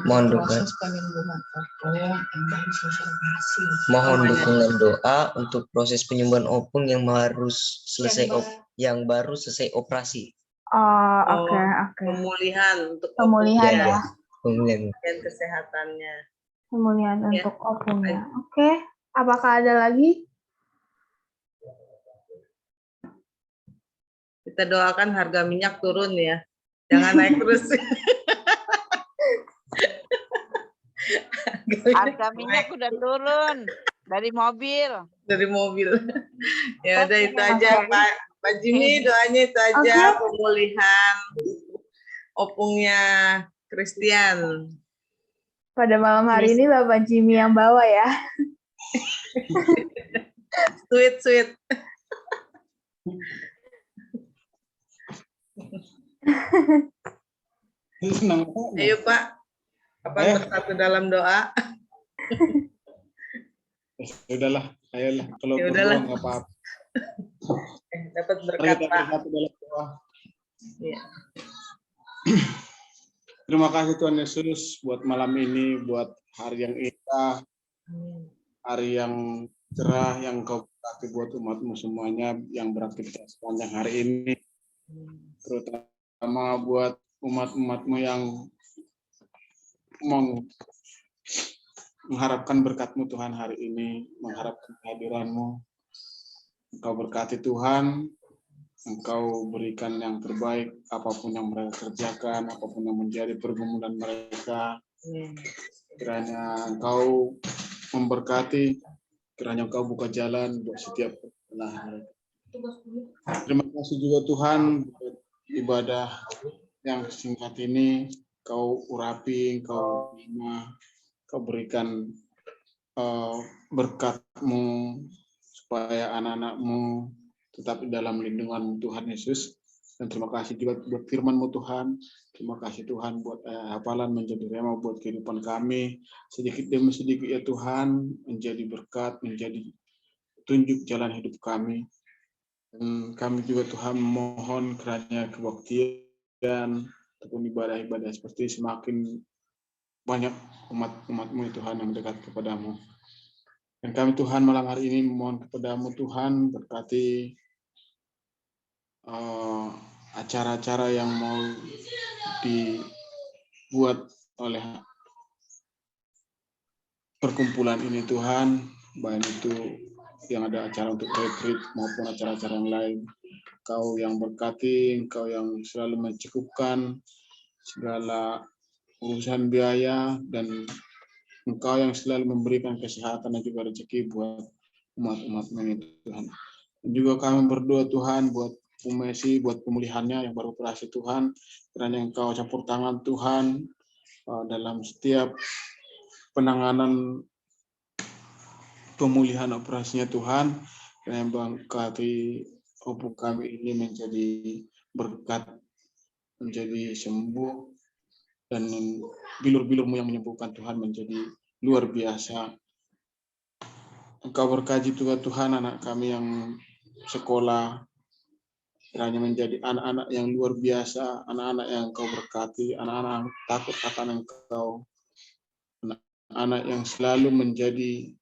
mohon dukungan. Proses penyembuhan opung yang baru selesai operasi. Mohon dukungan doa untuk proses penyembuhan opung yang harus selesai yang baru selesai operasi. Oke. Pemulihan untuk Pemulihan opungnya. ya. Pemulihan. Dan kesehatannya. Pemulihan untuk opungnya. Oke. Apakah ada lagi? Kita doakan harga minyak turun ya. Jangan naik terus. Harga minyak udah turun dari mobil. Dari mobil. Ya udah itu aja Pak Jimmy, doanya itu aja. Pemulihan opungnya Christian. Pada malam hari ini Bapak Jimmy yang bawa ya. Sweet. Ayo Pak, kapan bersatu dalam doa? Udahlah, ayolah. Kalau Ya berdua udahlah. nggak apa-apa. Dapat Mari berkat kita Pak. bersatu dalam doa. Ya. Terima kasih Tuhan Yesus buat malam ini, buat hari yang indah, hari yang cerah yang Kau berkati buat umat-Mu semuanya yang beraktivitas sepanjang hari ini, terutama buat umat-umat-Mu yang mengharapkan berkat-Mu Tuhan hari ini, mengharapkan kehadiran-Mu. Engkau berkati Tuhan, Engkau berikan yang terbaik, apapun yang mereka kerjakan, apapun yang menjadi pergumulan mereka. Kiranya Engkau memberkati, kiranya Engkau buka jalan buat setiap mereka. Terima kasih juga Tuhan buat ibadah yang singkat ini. Kau urapi, Kau terima, Kau berikan berkat-Mu supaya anak-anak-Mu tetap di dalam lindungan Tuhan Yesus. Dan terima kasih juga buat firman-Mu Tuhan. Terima kasih Tuhan buat hafalan menjadi rema buat kehidupan kami. Sedikit demi sedikit ya Tuhan, menjadi berkat, menjadi tunjuk jalan hidup kami. Dan kami juga Tuhan mohon kiranya kebaktian ataupun ibadah-ibadah seperti semakin banyak umat-umat-Mu Tuhan yang dekat kepadamu. Dan kami Tuhan malam hari ini memohon kepadamu Tuhan, berkati acara-acara yang mau dibuat oleh perkumpulan ini Tuhan, baik itu yang ada acara untuk retreat maupun acara-acara yang lain. Kau yang berkati, Engkau yang selalu mencukupkan, segala urusan biaya, dan Engkau yang selalu memberikan kesehatan dan juga rezeki buat umat-umat-Mu ini Tuhan. Dan juga kami berdoa Tuhan buat Messi, buat pemulihannya yang baru operasi Tuhan, kiranya Engkau campur tangan Tuhan dalam setiap penanganan pemulihan operasinya Tuhan, kiranya berkati opung kami ini menjadi berkat, menjadi sembuh, dan bilur-bilur-Mu yang menyembuhkan Tuhan menjadi luar biasa. Engkau berkaji juga Tuhan anak kami yang sekolah, kiranya menjadi anak-anak yang luar biasa, anak-anak yang Engkau berkati, anak-anak yang takut akan Engkau, anak-anak yang selalu menjadi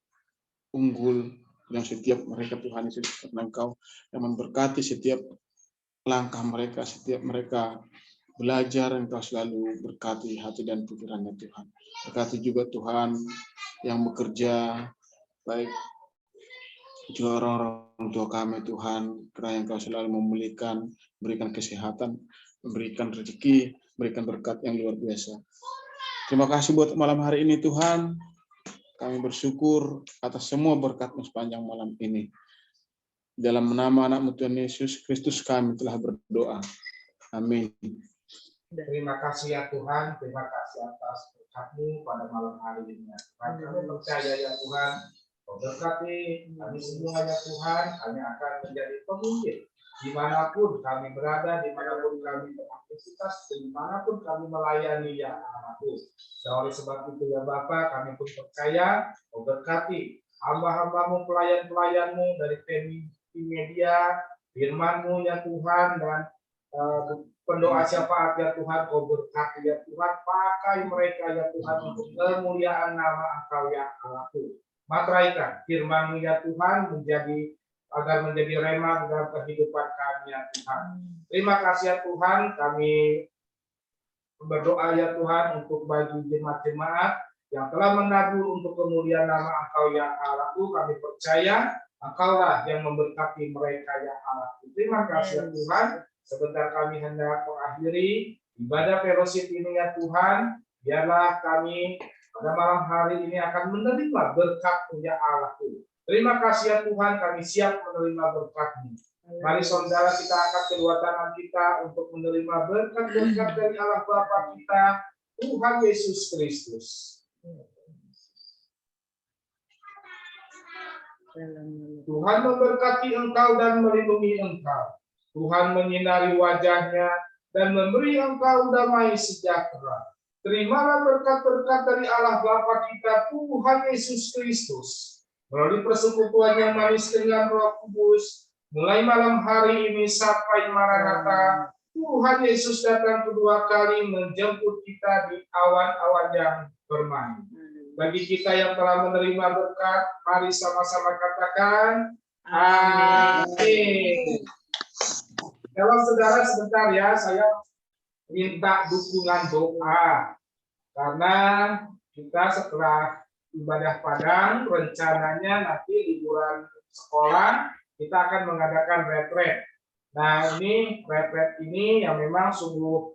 unggul yang setiap mereka Tuhan Yesus, karena Engkau yang memberkati setiap langkah mereka, setiap mereka belajar, Engkau selalu berkati hati dan pikirannya Tuhan. Berkati juga Tuhan yang bekerja, baik juga orang-orang tua kami Tuhan, karena Engkau selalu memulihkan, memberikan kesehatan, memberikan rezeki, memberikan berkat yang luar biasa. Terima kasih buat malam hari ini Tuhan. Kami bersyukur atas semua berkat-Mu sepanjang malam ini. Dalam nama anak-Mu Tuhan Yesus Kristus kami telah berdoa. Amin. Terima kasih ya Tuhan, terima kasih atas berkat-Mu pada malam hari ini. Kami percaya ya Tuhan, Kau berkati kami semua ya Tuhan, kami akan menjadi pemimpin dimanapun kami berada, dimanapun kami beraktivitas, dimanapun kami melayani ya Allahku. Dan oleh sebab itu ya Bapa, kami pun percaya Kau berkati hamba-hamba-Mu, pelayan-pelayan-Mu dari media, firman-Mu ya Tuhan, dan pendoa syafaat ya Tuhan, Kau berkati ya Tuhan, pakai mereka ya Tuhan untuk kemuliaan nama Engkau ya Allahku. Materaikan firman-Mu ya Tuhan agar menjadi rema dalam kehidupan kami ya Tuhan. Terima kasih ya Tuhan, kami berdoa ya Tuhan untuk bagi jemaat-jemaat yang telah menabur untuk kemuliaan nama Engkau ya Allahku. Kami percaya Engkaulah yang memberkati mereka ya Allahku. Terima kasih ya Tuhan. Sebentar kami hendak mengakhiri ibadah fellowship ini ya Tuhan. Biarlah kami pada malam hari ini akan menerima berkat-Mu ya Allahku. Terima kasih ya Tuhan, kami siap menerima berkat-Mu. Mari saudara, kita angkat kedua tangan kita untuk menerima berkat-berkat dari Allah Bapa kita, Tuhan Yesus Kristus. Tuhan memberkati engkau dan melindungi engkau. Tuhan menyinari wajahnya dan memberi engkau damai sejahtera. Terimalah berkat-berkat dari Allah Bapa kita, Tuhan Yesus Kristus, melalui persekutuan yang manis dengan Roh Kudus, mulai malam hari ini sampai Maranatha. Tuhan Yesus datang kedua kali menjemput kita di awan-awan yang bermain. Bagi kita yang telah menerima berkat, mari sama-sama katakan, amin. Kalau saudara sebentar ya, saya minta dukungan doa, karena kita setelah ibadah Padang rencananya nanti liburan sekolah kita akan mengadakan retret. Nah ini retret ini yang memang sungguh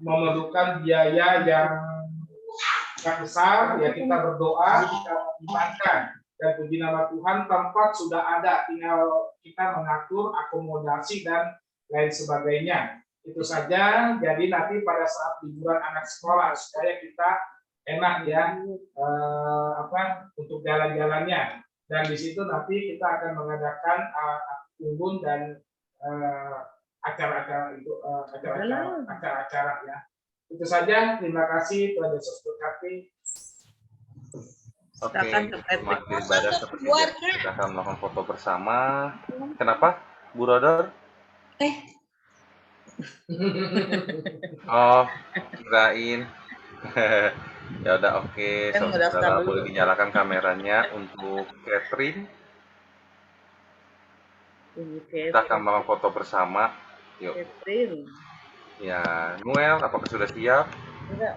memerlukan biaya yang besar, ya kita berdoa, kita imankan, dan puji nama Tuhan tempat sudah ada, tinggal kita mengatur akomodasi dan lain sebagainya. Itu saja. Jadi nanti pada saat liburan anak sekolah supaya kita enak ya untuk jalan-jalannya. Dan di situ nanti kita akan mengadakan unggun dan acara-acara itu acara-acara ya. Itu saja. Terima kasih, Tuhan Yesus berkati. Oke, jemaat ibadah seperti biasa kita akan melakukan foto bersama. Kenapa, Bu Rodor? Oh, kirain. Ya udah, oke. Saudara boleh dinyalakan kameranya untuk Catherine. Kita akan melakukan foto bersama. Yuk. Ya, Noel, apakah sudah siap?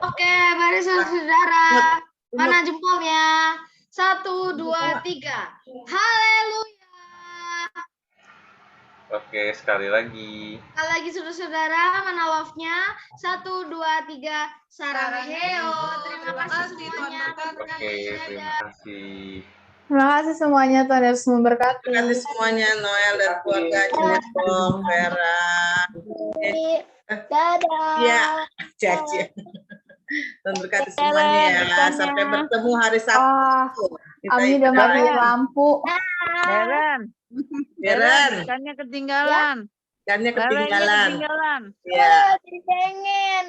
Oke, mari saudara. Mana jempolnya? 1, 2, 3. Haleluya. Oke, sekali lagi. Sekali lagi saudara-saudara, mana love-nya? 1, 2, 3, saranghayo. Terima kasih semuanya. Oke, terima kasih. Terima kasih semuanya, Tuhan Yesus memberkati. Terima kasih semuanya, Noel dan keluarga, Cinepong, Vera. Dadah. Iya, Caci. Tuhan berkati semuanya ya. Sampai bertemu hari Sabtu. Ami udah matiin lampu. Beren. Beren. Ikannya ketinggalan. Ikannya ketinggalan. Ya. Jadi pengen.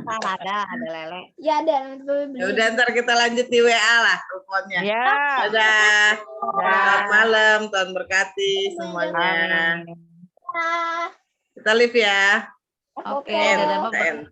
ada lele. Ya ada. Ya udah ntar kita lanjut di WA lah teleponnya. Ya. Dadah. Selamat malam, Tuhan berkati semuanya. Kita live ya. Oke, dadah.